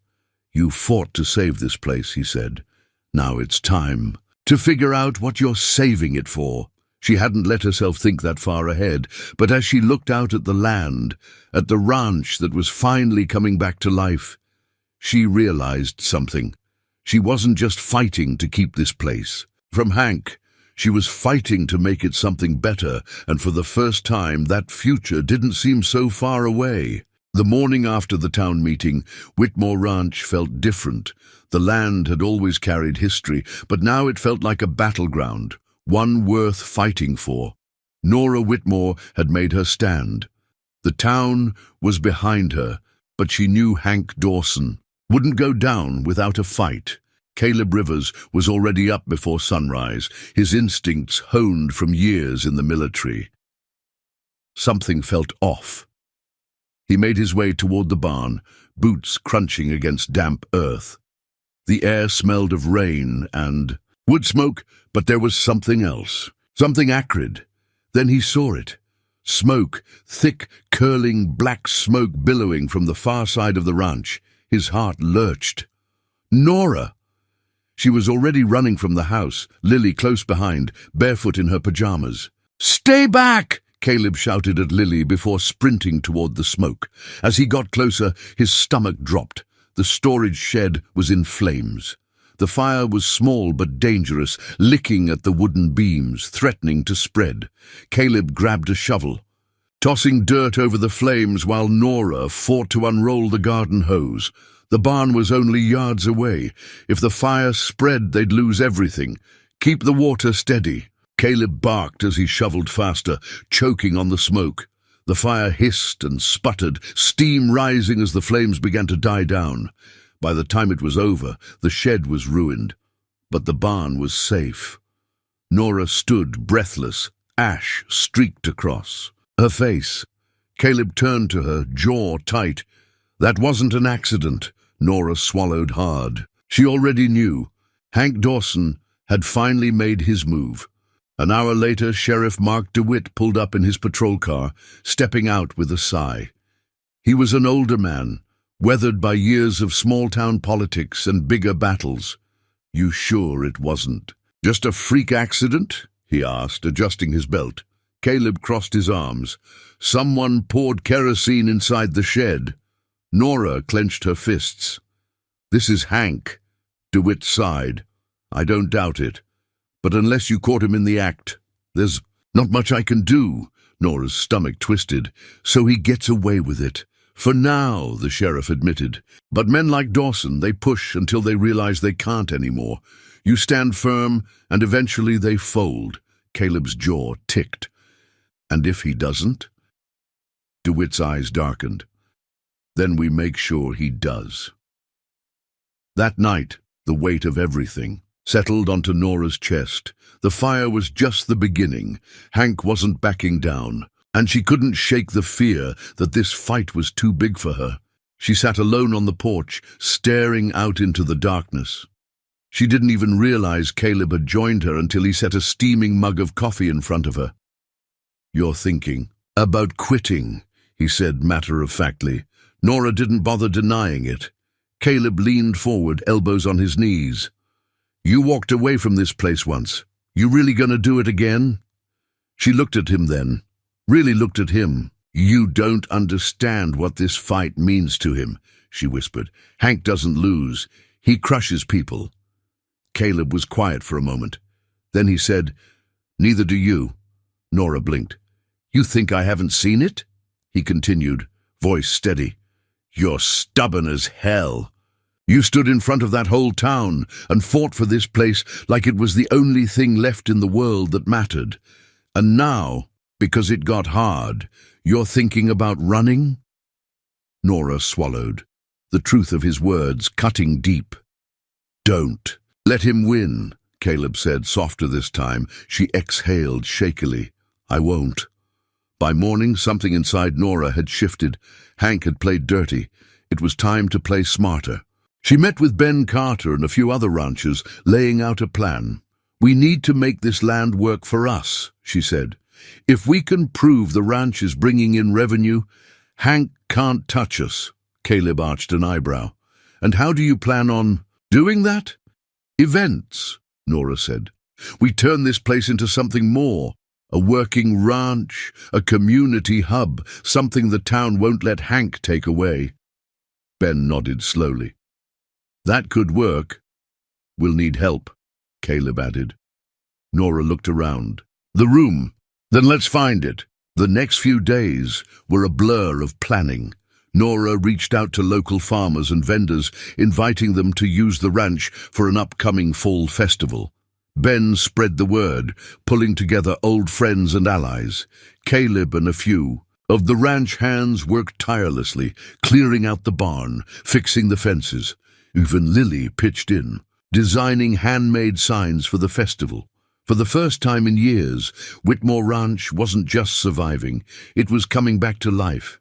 "You fought to save this place," he said. "Now it's time to figure out what you're saving it for." She hadn't let herself think that far ahead, but as she looked out at the land, at the ranch that was finally coming back to life, she realized something. She wasn't just fighting to keep this place from Hank. She was fighting to make it something better, and for the first time that future didn't seem so far away. The morning after the town meeting, Whitmore Ranch felt different. The land had always carried history, but now it felt like a battleground, one worth fighting for. Nora Whitmore had made her stand. The town was behind her, but she knew Hank Dawson wouldn't go down without a fight. Caleb Rivers was already up before sunrise, his instincts honed from years in the military. Something felt off. He made his way toward the barn, boots crunching against damp earth. The air smelled of rain and wood smoke, but there was something else, something acrid. Then he saw it. Smoke, thick, curling black smoke billowing from the far side of the ranch. His heart lurched. Nora! She was already running from the house, Lily close behind, barefoot in her pajamas. "Stay back!" Caleb shouted at Lily before sprinting toward the smoke. As he got closer, his stomach dropped. The storage shed was in flames. The fire was small but dangerous, licking at the wooden beams, threatening to spread. Caleb grabbed a shovel, tossing dirt over the flames while Nora fought to unroll the garden hose. The barn was only yards away. If the fire spread, they'd lose everything. "Keep the water steady." Caleb barked as he shoveled faster, choking on the smoke. The fire hissed and sputtered, steam rising as the flames began to die down. By the time it was over, the shed was ruined, but the barn was safe. Nora stood breathless, ash streaked across her face. Caleb turned to her, jaw tight. "That wasn't an accident." Nora swallowed hard. She already knew. Hank Dawson had finally made his move. An hour later, Sheriff Mark DeWitt pulled up in his patrol car, stepping out with a sigh. He was an older man, weathered by years of small-town politics and bigger battles. "You sure it wasn't just a freak accident?" he asked, adjusting his belt. Caleb crossed his arms. "Someone poured kerosene inside the shed." Nora clenched her fists. "This is Hank." DeWitt sighed. "I don't doubt it. But unless you caught him in the act, there's not much I can do." Nora's stomach twisted. "So he gets away with it. For now," the sheriff admitted. "But men like Dawson, they push until they realize they can't anymore. You stand firm, and eventually they fold." Caleb's jaw ticked. "And if he doesn't?" DeWitt's eyes darkened. "Then we make sure he does." That night, the weight of everything settled onto Nora's chest. The fire was just the beginning. Hank wasn't backing down, and she couldn't shake the fear that this fight was too big for her. She sat alone on the porch, staring out into the darkness. She didn't even realize Caleb had joined her until he set a steaming mug of coffee in front of her. "You're thinking about quitting," he said matter-of-factly. Nora didn't bother denying it. Caleb leaned forward, elbows on his knees. "You walked away from this place once. You really gonna do it again?" She looked at him then, really looked at him. "You don't understand what this fight means to him," she whispered. "Hank doesn't lose. He crushes people." Caleb was quiet for a moment. Then he said, "Neither do you." Nora blinked. "You think I haven't seen it?" He continued, voice steady. "You're stubborn as hell. You stood in front of that whole town and fought for this place like it was the only thing left in the world that mattered. And now, because it got hard, you're thinking about running?" Nora swallowed, the truth of his words cutting deep. "Don't let him win," Caleb said, softer this time. She exhaled shakily. "I won't." By morning, something inside Nora had shifted. Hank had played dirty. It was time to play smarter. She met with Ben Carter and a few other ranchers, laying out a plan. "We need to make this land work for us," she said. "If we can prove the ranch is bringing in revenue, Hank can't touch us." Caleb arched an eyebrow. "And how do you plan on doing that?" "Events," Nora said. "We turn this place into something more. A working ranch, a community hub, something the town won't let Hank take away." Ben nodded slowly. "That could work." "We'll need help," Caleb added. Nora looked around. "The room. Then let's find it." The next few days were a blur of planning. Nora reached out to local farmers and vendors, inviting them to use the ranch for an upcoming fall festival. Ben spread the word, pulling together old friends and allies. Caleb and a few of the ranch hands worked tirelessly, clearing out the barn, fixing the fences. Even Lily pitched in, designing handmade signs for the festival. For the first time in years, Whitmore Ranch wasn't just surviving, it was coming back to life.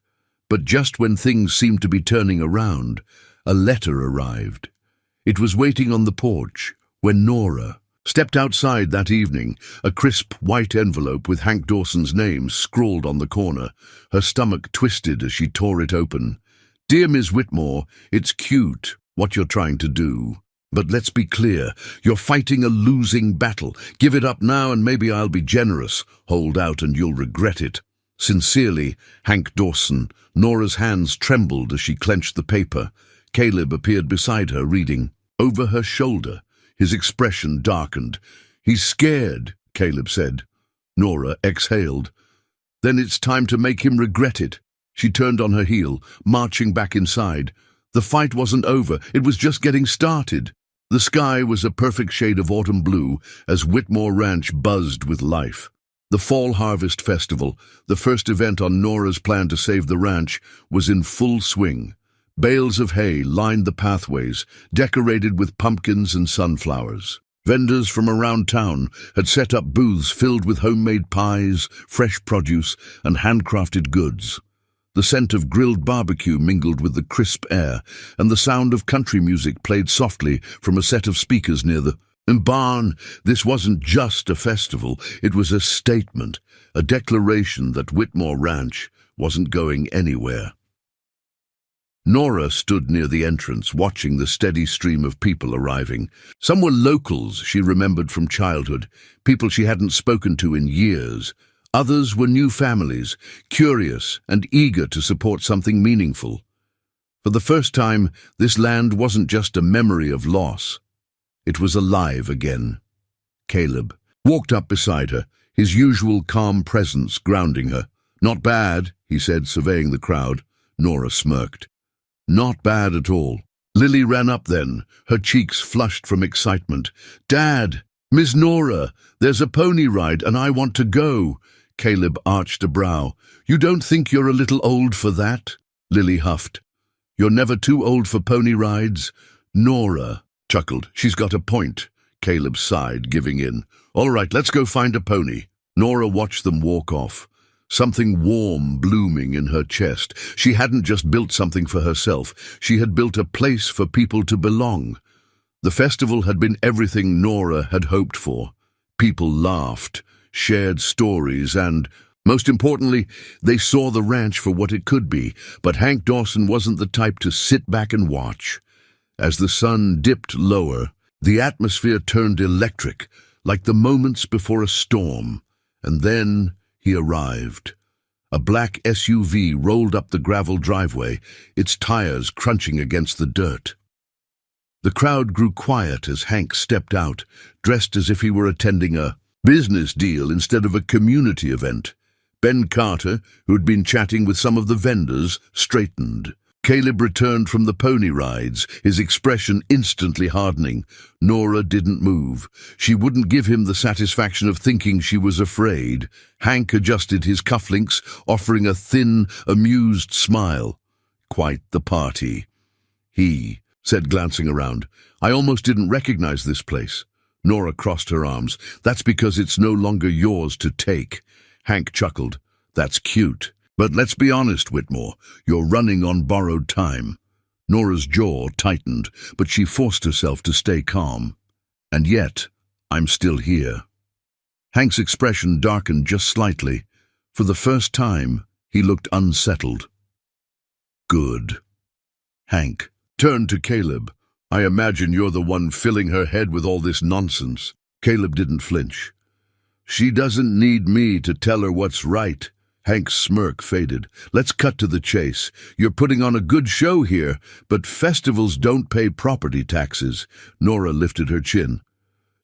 But just when things seemed to be turning around, a letter arrived. It was waiting on the porch when Nora stepped outside that evening, a crisp white envelope with Hank Dawson's name scrawled on the corner. Her stomach twisted as she tore it open. "Dear Ms. Whitmore, it's cute what you're trying to do, But let's be clear, you're fighting a losing battle. Give it up now and maybe I'll be generous. Hold out and you'll regret it. Sincerely, Hank Dawson. Nora's hands trembled as she clenched the paper. Caleb appeared beside her, reading. Over her shoulder, his expression darkened. He's scared, Caleb said. Nora exhaled. Then it's time to make him regret it. She turned on her heel, marching back inside. The fight wasn't over, it was just getting started. The sky was a perfect shade of autumn blue as Whitmore Ranch buzzed with life. The Fall Harvest Festival, the first event on Nora's plan to save the ranch, was in full swing. Bales of hay lined the pathways, decorated with pumpkins and sunflowers. Vendors from around town had set up booths filled with homemade pies, fresh produce, and handcrafted goods. The scent of grilled barbecue mingled with the crisp air, and the sound of country music played softly from a set of speakers near the barn. This wasn't just a festival, it was a statement, a declaration that Whitmore Ranch wasn't going anywhere. Nora stood near the entrance, watching the steady stream of people arriving. Some were locals she remembered from childhood, people she hadn't spoken to in years. Others were new families, curious and eager to support something meaningful. For the first time, this land wasn't just a memory of loss. It was alive again. Caleb walked up beside her, his usual calm presence grounding her. "Not bad," he said, surveying the crowd. Nora smirked. "Not bad at all." Lily ran up then, her cheeks flushed from excitement. "Dad, Miss Nora, there's a pony ride and I want to go." Caleb arched a brow. "You don't think you're a little old for that?" Lily huffed. "You're never too old for pony rides." Nora chuckled. "She's got a point." Caleb sighed, giving in. "All right, let's go find a pony." Nora watched them walk off, something warm blooming in her chest. She hadn't just built something for herself, she had built a place for people to belong. The festival had been everything Nora had hoped for. People laughed, shared stories, and, most importantly, they saw the ranch for what it could be. But Hank Dawson wasn't the type to sit back and watch. As the sun dipped lower, the atmosphere turned electric, like the moments before a storm. And then he arrived. A black SUV rolled up the gravel driveway, its tires crunching against the dirt. The crowd grew quiet as Hank stepped out, dressed as if he were attending a business deal instead of a community event. Ben Carter, who'd been chatting with some of the vendors, straightened. Caleb returned from the pony rides, his expression instantly hardening. Nora didn't move. She wouldn't give him the satisfaction of thinking she was afraid. Hank adjusted his cufflinks, offering a thin, amused smile. "Quite the party," he said, glancing around. "I almost didn't recognize this place." Nora crossed her arms. "That's because it's no longer yours to take." Hank chuckled. "That's cute. But let's be honest, Whitmore, you're running on borrowed time." Nora's jaw tightened, but she forced herself to stay calm. "And yet, I'm still here." Hank's expression darkened just slightly. For the first time, he looked unsettled. "Good." Hank turned to Caleb. "I imagine you're the one filling her head with all this nonsense." Caleb didn't flinch. "She doesn't need me to tell her what's right." Hank's smirk faded. "Let's cut to the chase. You're putting on a good show here, but festivals don't pay property taxes." Nora lifted her chin.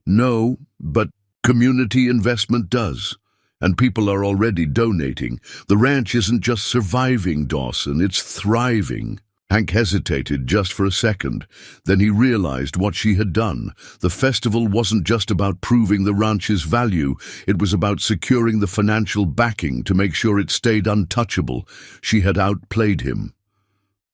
"No, but community investment does. And people are already donating. The ranch isn't just surviving, Dawson, it's thriving." Hank hesitated just for a second. Then he realized what she had done. The festival wasn't just about proving the ranch's value. It was about securing the financial backing to make sure it stayed untouchable. She had outplayed him.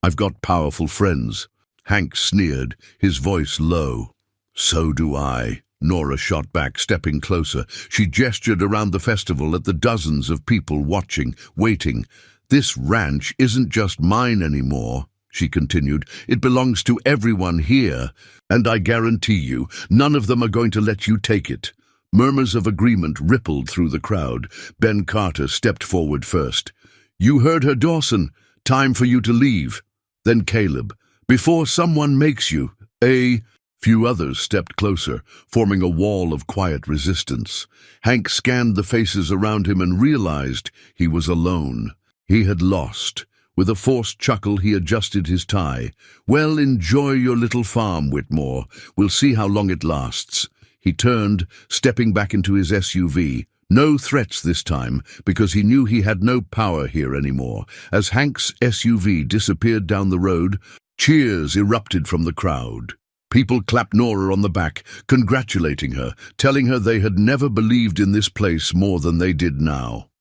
"I've got powerful friends." Hank sneered, his voice low. "So do I." Nora shot back, stepping closer. She gestured around the festival at the dozens of people watching, waiting. "This ranch isn't just mine anymore," she continued. "It belongs to everyone here, and I guarantee you, none of them are going to let you take it." Murmurs of agreement rippled through the crowd. Ben Carter stepped forward first. "You heard her, Dawson. Time for you to leave." Then Caleb. "Before someone makes you a Few others stepped closer, forming a wall of quiet resistance. Hank scanned the faces around him and realized he was alone. He had lost. With a forced chuckle, he adjusted his tie. "Well, enjoy your little farm, Whitmore. We'll see how long it lasts." He turned, stepping back into his SUV. No threats this time, because he knew he had no power here anymore. As Hank's SUV disappeared down the road, cheers erupted from the crowd. People clapped Nora on the back, congratulating her, telling her they had never believed in this place more than they did now.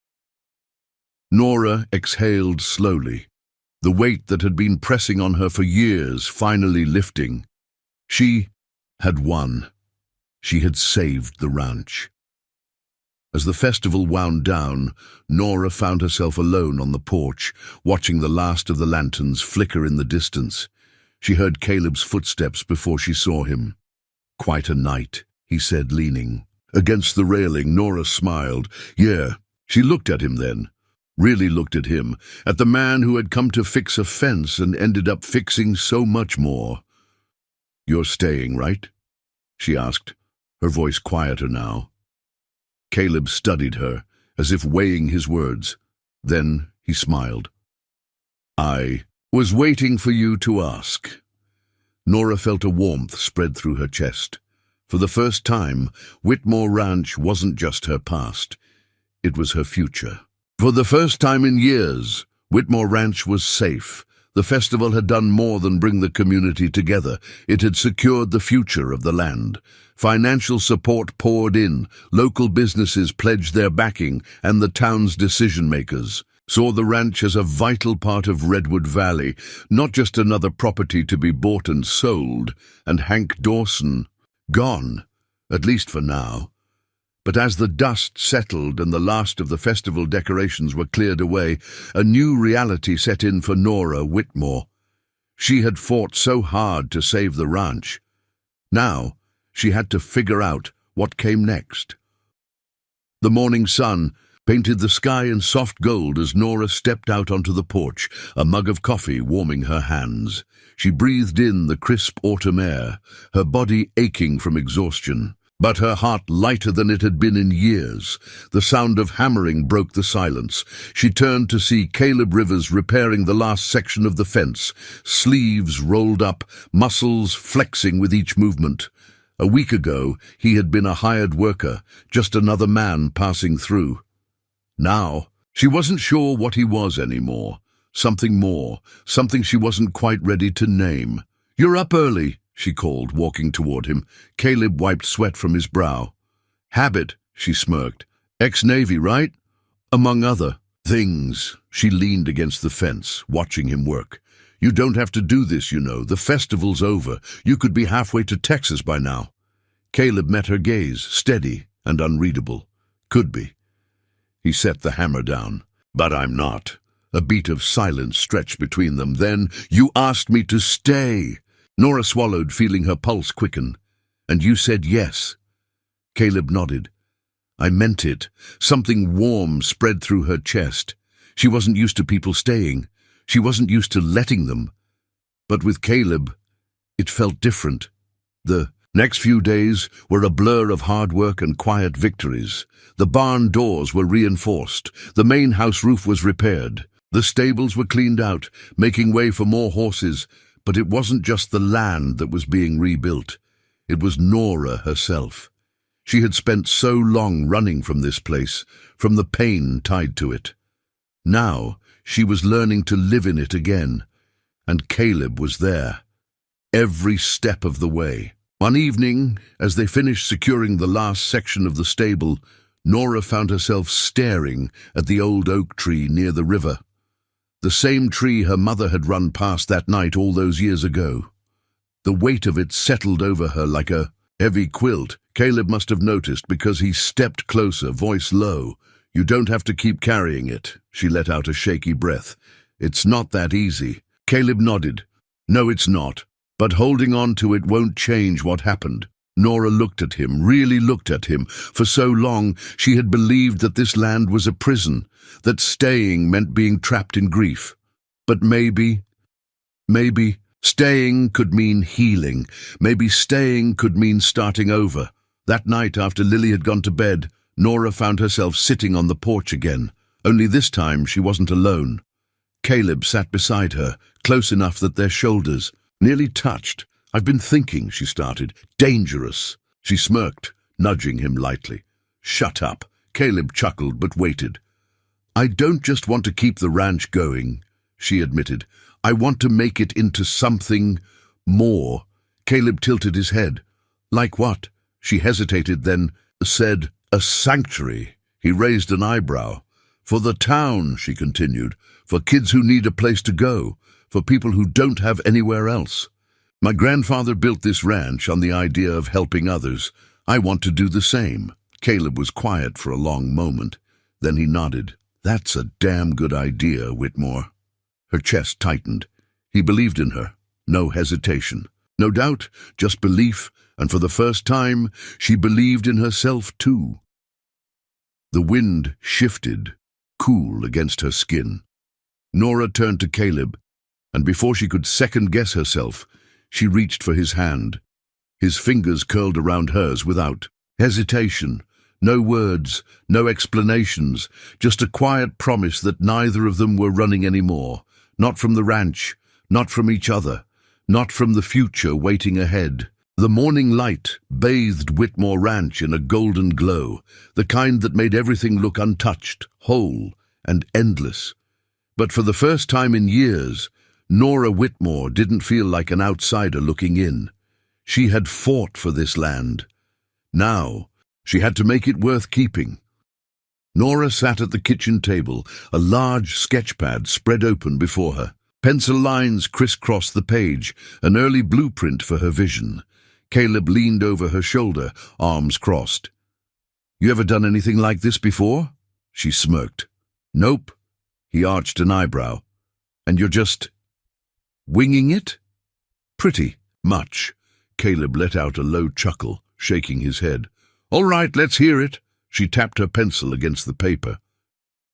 Nora exhaled slowly, the weight that had been pressing on her for years finally lifting. She had won. She had saved the ranch. As the festival wound down, Nora found herself alone on the porch, watching the last of the lanterns flicker in the distance. She heard Caleb's footsteps before she saw him. "Quite a night," he said, leaning against the railing. Nora smiled. Yeah, she looked at him then. Really looked at him, at the man who had come to fix a fence and ended up fixing so much more. "You're staying, right?" she asked, her voice quieter now. Caleb studied her, as if weighing his words. Then he smiled. "I was waiting for you to ask." Nora felt a warmth spread through her chest. For the first time, Whitmore Ranch wasn't just her past. It was her future. For the first time in years, Whitmore Ranch was safe. The festival had done more than bring the community together. It had secured the future of the land. Financial support poured in, local businesses pledged their backing, and the town's decision-makers saw the ranch as a vital part of Redwood Valley, not just another property to be bought and sold. And Hank Dawson, gone, at least for now. But as the dust settled and the last of the festival decorations were cleared away, a new reality set in for Nora Whitmore. She had fought so hard to save the ranch. Now, she had to figure out what came next. The morning sun painted the sky in soft gold as Nora stepped out onto the porch, a mug of coffee warming her hands. She breathed in the crisp autumn air, her body aching from exhaustion, but her heart lighter than it had been in years. The sound of hammering broke the silence. She turned to see Caleb Rivers repairing the last section of the fence, sleeves rolled up, muscles flexing with each movement. A week ago, he had been a hired worker, just another man passing through. Now, she wasn't sure what he was anymore. Something more, something she wasn't quite ready to name. "You're up early," she called, walking toward him. Caleb wiped sweat from his brow. "Habit," she smirked. "Ex-Navy, right?" "Among other things." She leaned against the fence, watching him work. "You don't have to do this, you know. The festival's over. You could be halfway to Texas by now." Caleb met her gaze, steady and unreadable. "Could be." He set the hammer down. "But I'm not." A beat of silence stretched between them. Then, "You asked me to stay." Nora swallowed, feeling her pulse quicken. "And you said yes." Caleb nodded. "I meant it." Something warm spread through her chest. She wasn't used to people staying. She wasn't used to letting them. But with Caleb, it felt different. The next few days were a blur of hard work and quiet victories. The barn doors were reinforced. The main house roof was repaired. The stables were cleaned out, making way for more horses. But it wasn't just the land that was being rebuilt. It was Nora herself. She had spent so long running from this place, from the pain tied to it. Now she was learning to live in it again. And Caleb was there, every step of the way. One evening, as they finished securing the last section of the stable, Nora found herself staring at the old oak tree near the river. The same tree her mother had run past that night all those years ago. The weight of it settled over her like a heavy quilt. Caleb must have noticed because he stepped closer, voice low. "You don't have to keep carrying it." She let out a shaky breath. "It's not that easy." Caleb nodded. "No, it's not. But holding on to it won't change what happened." Nora looked at him, really looked at him. For so long, she had believed that this land was a prison, that staying meant being trapped in grief. But maybe Staying could mean healing. Maybe staying could mean starting over. That night, after Lily had gone to bed, Nora found herself sitting on the porch again. Only this time she wasn't alone. Caleb sat beside her, close enough that their shoulders nearly touched. "I've been thinking," she started. "Dangerous." She smirked, nudging him lightly. "Shut up." Caleb chuckled but waited. "I don't just want to keep the ranch going," she admitted. "I want to make it into something more." Caleb tilted his head. "Like what?" She hesitated, then said, "A sanctuary." He raised an eyebrow. "For the town," she continued. "For kids who need a place to go. For people who don't have anywhere else. My grandfather built this ranch on the idea of helping others. I want to do the same." Caleb was quiet for a long moment. Then he nodded. "That's a damn good idea, Whitmore." Her chest tightened. He believed in her. No hesitation. No doubt, just belief, and for the first time, she believed in herself too. The wind shifted, cool against her skin. Nora turned to Caleb, and before she could second-guess herself, she reached for his hand. His fingers curled around hers without hesitation. No words, no explanations, just a quiet promise that neither of them were running anymore. Not from the ranch, not from each other, not from the future waiting ahead. The morning light bathed Whitmore Ranch in a golden glow, the kind that made everything look untouched, whole, and endless. But for the first time in years, Nora Whitmore didn't feel like an outsider looking in. She had fought for this land. Now, she had to make it worth keeping. Nora sat at the kitchen table, a large sketchpad spread open before her. Pencil lines crisscrossed the page, an early blueprint for her vision. Caleb leaned over her shoulder, arms crossed. "You ever done anything like this before?" She smirked. "Nope." He arched an eyebrow. "And you're just winging it?" "Pretty much." Caleb let out a low chuckle, shaking his head. "All right, let's hear it." She tapped her pencil against the paper.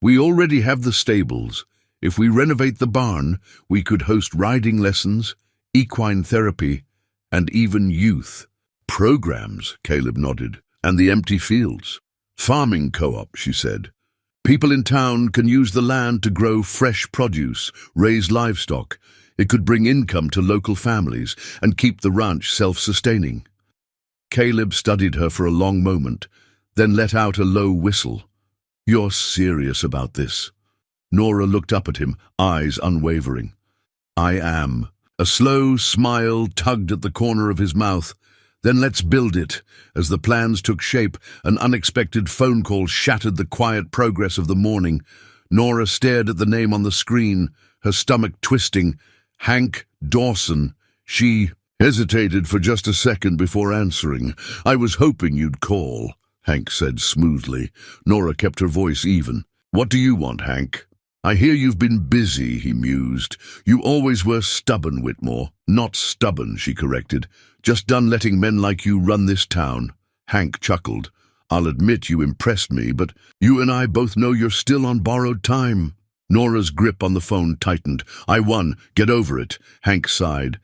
"We already have the stables. If we renovate the barn, we could host riding lessons, equine therapy, and even youth programs," Caleb nodded. "And the empty fields." "Farming co-op," she said. "People in town can use the land to grow fresh produce, raise livestock. It could bring income to local families and keep the ranch self-sustaining." Caleb studied her for a long moment, then let out a low whistle. "You're serious about this?" Nora looked up at him, eyes unwavering. "I am." A slow smile tugged at the corner of his mouth. "Then let's build it." As the plans took shape, an unexpected phone call shattered the quiet progress of the morning. Nora stared at the name on the screen, her stomach twisting. Hank Dawson. She hesitated for just a second before answering. "I was hoping you'd call," Hank said smoothly. Nora kept her voice even. "What do you want, Hank?" "I hear you've been busy," he mused. "You always were stubborn, Whitmore." "Not stubborn," she corrected. "Just done letting men like you run this town." Hank chuckled. "I'll admit you impressed me, but you and I both know you're still on borrowed time." Nora's grip on the phone tightened. "I won. Get over it." Hank sighed.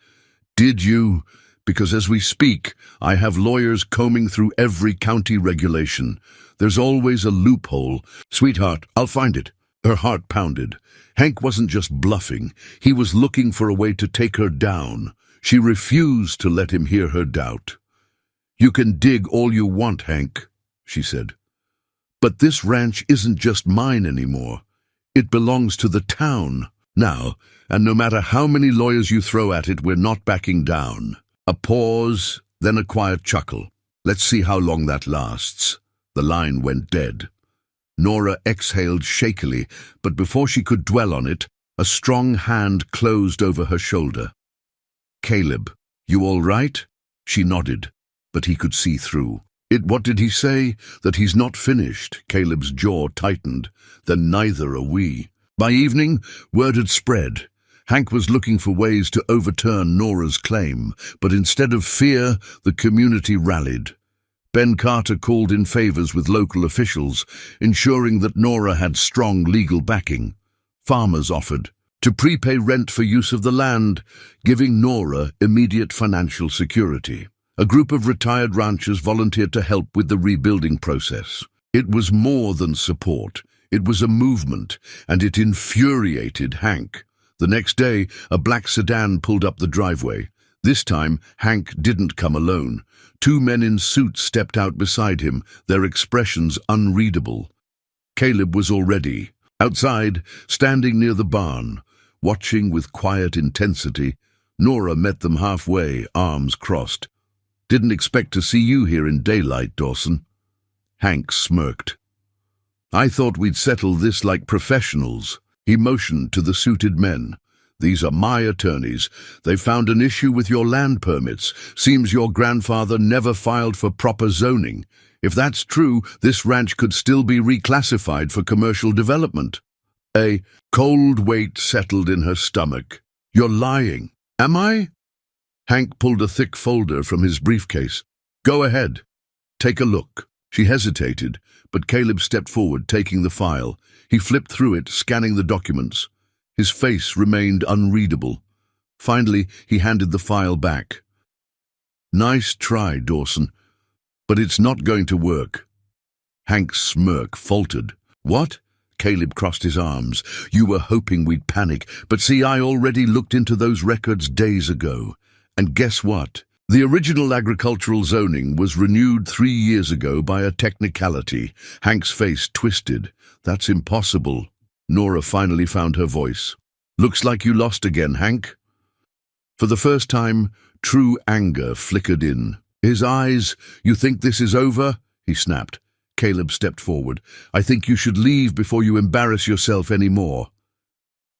"Did you? Because as we speak, I have lawyers combing through every county regulation. There's always a loophole." "Sweetheart, I'll find it." Her heart pounded. Hank wasn't just bluffing. He was looking for a way to take her down. She refused to let him hear her doubt. "You can dig all you want, Hank," she said. "But this ranch isn't just mine anymore. It belongs to the town now, and no matter how many lawyers you throw at it, we're not backing down." A pause, then a quiet chuckle. "Let's see how long that lasts." The line went dead. Nora exhaled shakily, but before she could dwell on it, a strong hand closed over her shoulder. "Caleb, you all right?" She nodded, but he could see through. What did he say? That he's not finished." Caleb's jaw tightened. "Then neither are we." By evening, word had spread. Hank was looking for ways to overturn Nora's claim, but instead of fear, the community rallied. Ben Carter called in favors with local officials, ensuring that Nora had strong legal backing. Farmers offered to prepay rent for use of the land, giving Nora immediate financial security. A group of retired ranchers volunteered to help with the rebuilding process. It was more than support. It was a movement, and it infuriated Hank. The next day, a black sedan pulled up the driveway. This time, Hank didn't come alone. Two men in suits stepped out beside him, their expressions unreadable. Caleb was already outside, standing near the barn. Watching with quiet intensity, Nora met them halfway, arms crossed. "Didn't expect to see you here in daylight, Dawson." Hank smirked. "I thought we'd settle this like professionals." He motioned to the suited men. "These are my attorneys. They found an issue with your land permits. Seems your grandfather never filed for proper zoning. If that's true, this ranch could still be reclassified for commercial development." A cold weight settled in her stomach. "You're lying." "Am I?" Hank pulled a thick folder from his briefcase. "Go ahead. Take a look." She hesitated, but Caleb stepped forward, taking the file. He flipped through it, scanning the documents. His face remained unreadable. Finally, he handed the file back. "Nice try, Dawson, but it's not going to work." Hank's smirk faltered. "What?" Caleb crossed his arms. "You were hoping we'd panic, but see, I already looked into those records days ago. And guess what? The original agricultural zoning was renewed 3 years ago by a technicality." Hank's face twisted. "That's impossible." Nora finally found her voice. "Looks like you lost again, Hank." For the first time, true anger flickered in his eyes. "You think this is over?" he snapped. Caleb stepped forward. "I think you should leave before you embarrass yourself any more."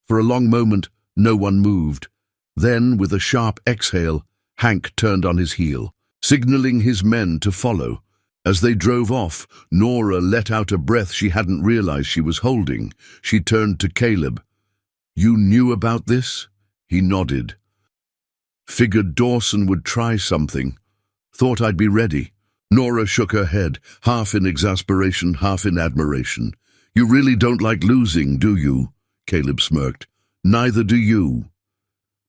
For a long moment, no one moved. Then, with a sharp exhale, Hank turned on his heel, signaling his men to follow. As they drove off, Nora let out a breath she hadn't realized she was holding. She turned to Caleb. "You knew about this?" He nodded. "Figured Dawson would try something. Thought I'd be ready." Nora shook her head, half in exasperation, half in admiration. "You really don't like losing, do you?" Caleb smirked. "Neither do you."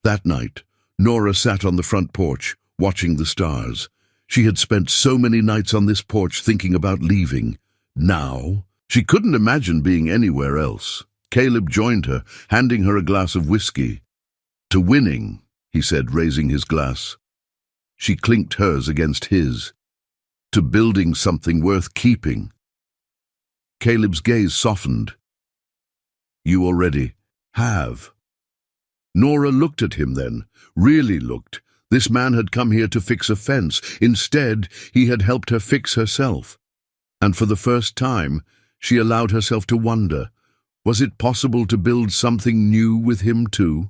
That night, Nora sat on the front porch, watching the stars. She had spent so many nights on this porch thinking about leaving. Now, she couldn't imagine being anywhere else. Caleb joined her, handing her a glass of whiskey. "To winning," he said, raising his glass. She clinked hers against his. "To building something worth keeping." Caleb's gaze softened. "You already have." Nora looked at him then, really looked. This man had come here to fix a fence. Instead, he had helped her fix herself. And for the first time, she allowed herself to wonder, was it possible to build something new with him too?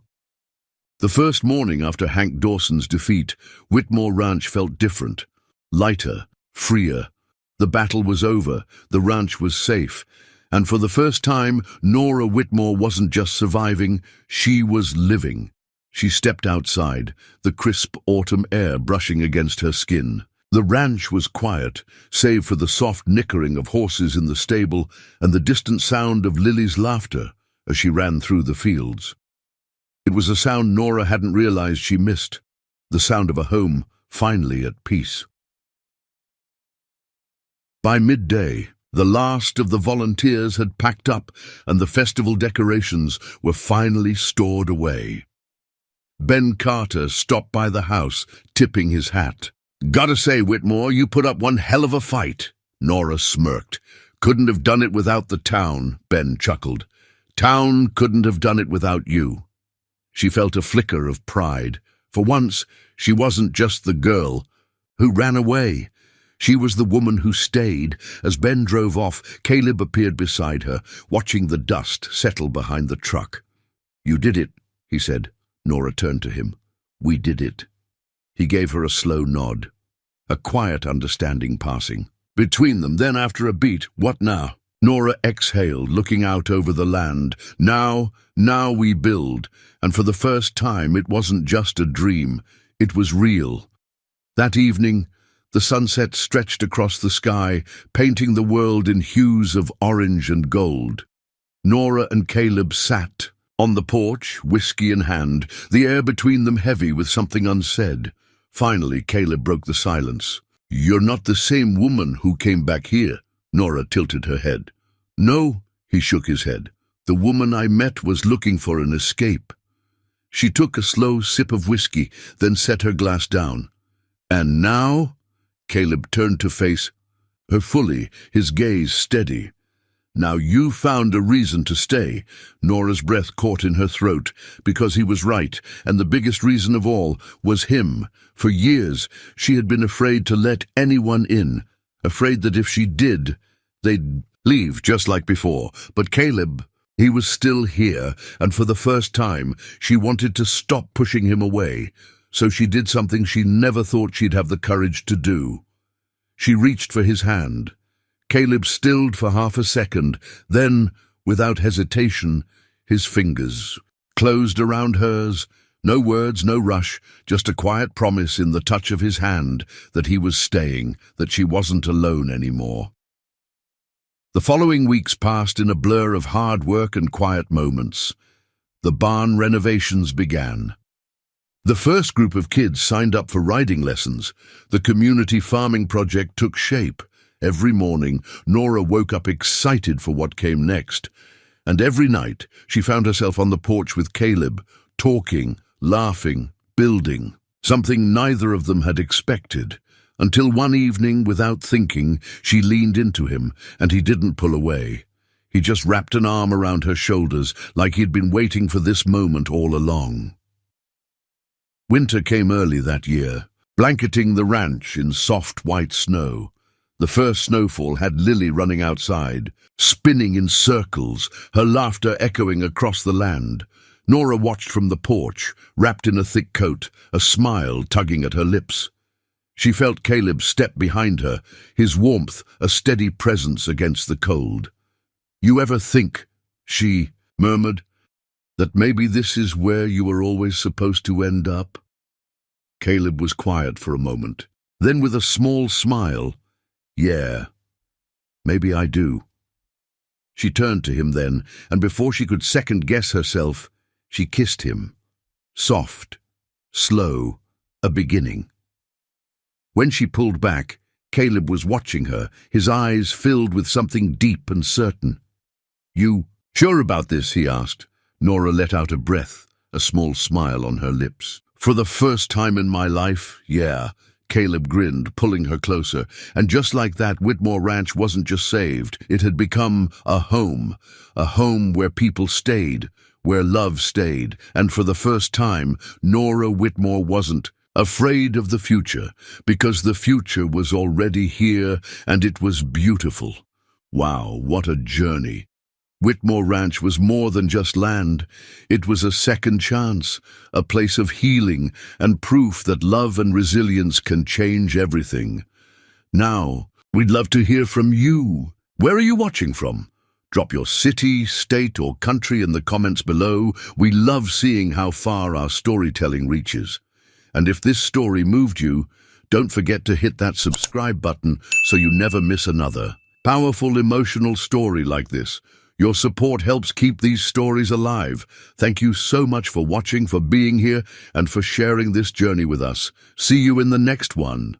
The first morning after Hank Dawson's defeat, Whitmore Ranch felt different, lighter, freer. The battle was over, the ranch was safe, and for the first time, Nora Whitmore wasn't just surviving, she was living. She stepped outside, the crisp autumn air brushing against her skin. The ranch was quiet, save for the soft nickering of horses in the stable and the distant sound of Lily's laughter as she ran through the fields. It was a sound Nora hadn't realized she missed, the sound of a home finally at peace. By midday, the last of the volunteers had packed up and the festival decorations were finally stored away. Ben Carter stopped by the house, tipping his hat. "Gotta say, Whitmore, you put up one hell of a fight." Nora smirked. "Couldn't have done it without the town," Ben chuckled. "Town couldn't have done it without you." She felt a flicker of pride. For once, she wasn't just the girl who ran away. She was the woman who stayed. As Ben drove off, Caleb appeared beside her, watching the dust settle behind the truck. "You did it," he said. Nora turned to him. "We did it." He gave her a slow nod, a quiet understanding passing. Between them, then after a beat, "What now?" Nora exhaled, looking out over the land. Now we build. And for the first time, it wasn't just a dream. It was real. That evening, the sunset stretched across the sky, painting the world in hues of orange and gold. Nora and Caleb sat, On the porch, whiskey in hand, the air between them heavy with something unsaid. Finally, Caleb broke the silence. "You're not the same woman who came back here." Nora tilted her head. "No," he shook his head. "The woman I met was looking for an escape." She took a slow sip of whiskey, then set her glass down. "And now?" Caleb turned to face her fully, his gaze steady. "Now you found a reason to stay." Nora's breath caught in her throat, because he was right, and the biggest reason of all was him. For years, she had been afraid to let anyone in, afraid that if she did, they'd leave just like before. But Caleb, he was still here, and for the first time, she wanted to stop pushing him away. So she did something she never thought she'd have the courage to do. She reached for his hand. Caleb stilled for half a second, then, without hesitation, his fingers closed around hers. No words, no rush, just a quiet promise in the touch of his hand that he was staying, that she wasn't alone anymore. The following weeks passed in a blur of hard work and quiet moments. The barn renovations began. The first group of kids signed up for riding lessons. The community farming project took shape. Every morning, Nora woke up excited for what came next. And every night, she found herself on the porch with Caleb, talking, laughing, building, something neither of them had expected. Until one evening, without thinking, she leaned into him, and he didn't pull away. He just wrapped an arm around her shoulders, like he'd been waiting for this moment all along. Winter came early that year, blanketing the ranch in soft white snow. The first snowfall had Lily running outside, spinning in circles, her laughter echoing across the land. Nora watched from the porch, wrapped in a thick coat, a smile tugging at her lips. She felt Caleb step behind her, his warmth a steady presence against the cold. "You ever think," she murmured, "that maybe this is where you were always supposed to end up?" Caleb was quiet for a moment. Then with a small smile, "Yeah, maybe I do." She turned to him then, and before she could second-guess herself, she kissed him. Soft, slow, a beginning. When she pulled back, Caleb was watching her, his eyes filled with something deep and certain. "You sure about this?" he asked. Nora let out a breath, a small smile on her lips. "For the first time in my life, yeah." Caleb grinned, pulling her closer, and just like that, Whitmore Ranch wasn't just saved. It had become a home where people stayed, where love stayed, and for the first time, Nora Whitmore wasn't afraid of the future, because the future was already here, and it was beautiful. Wow, what a journey! Whitmore Ranch was more than just land. It was a second chance, a place of healing and proof that love and resilience can change everything. Now, we'd love to hear from you. Where are you watching from? Drop your city, state, or country in the comments below. We love seeing how far our storytelling reaches. And if this story moved you, don't forget to hit that subscribe button so you never miss another powerful emotional story like this. Your support helps keep these stories alive. Thank you so much for watching, for being here, and for sharing this journey with us. See you in the next one.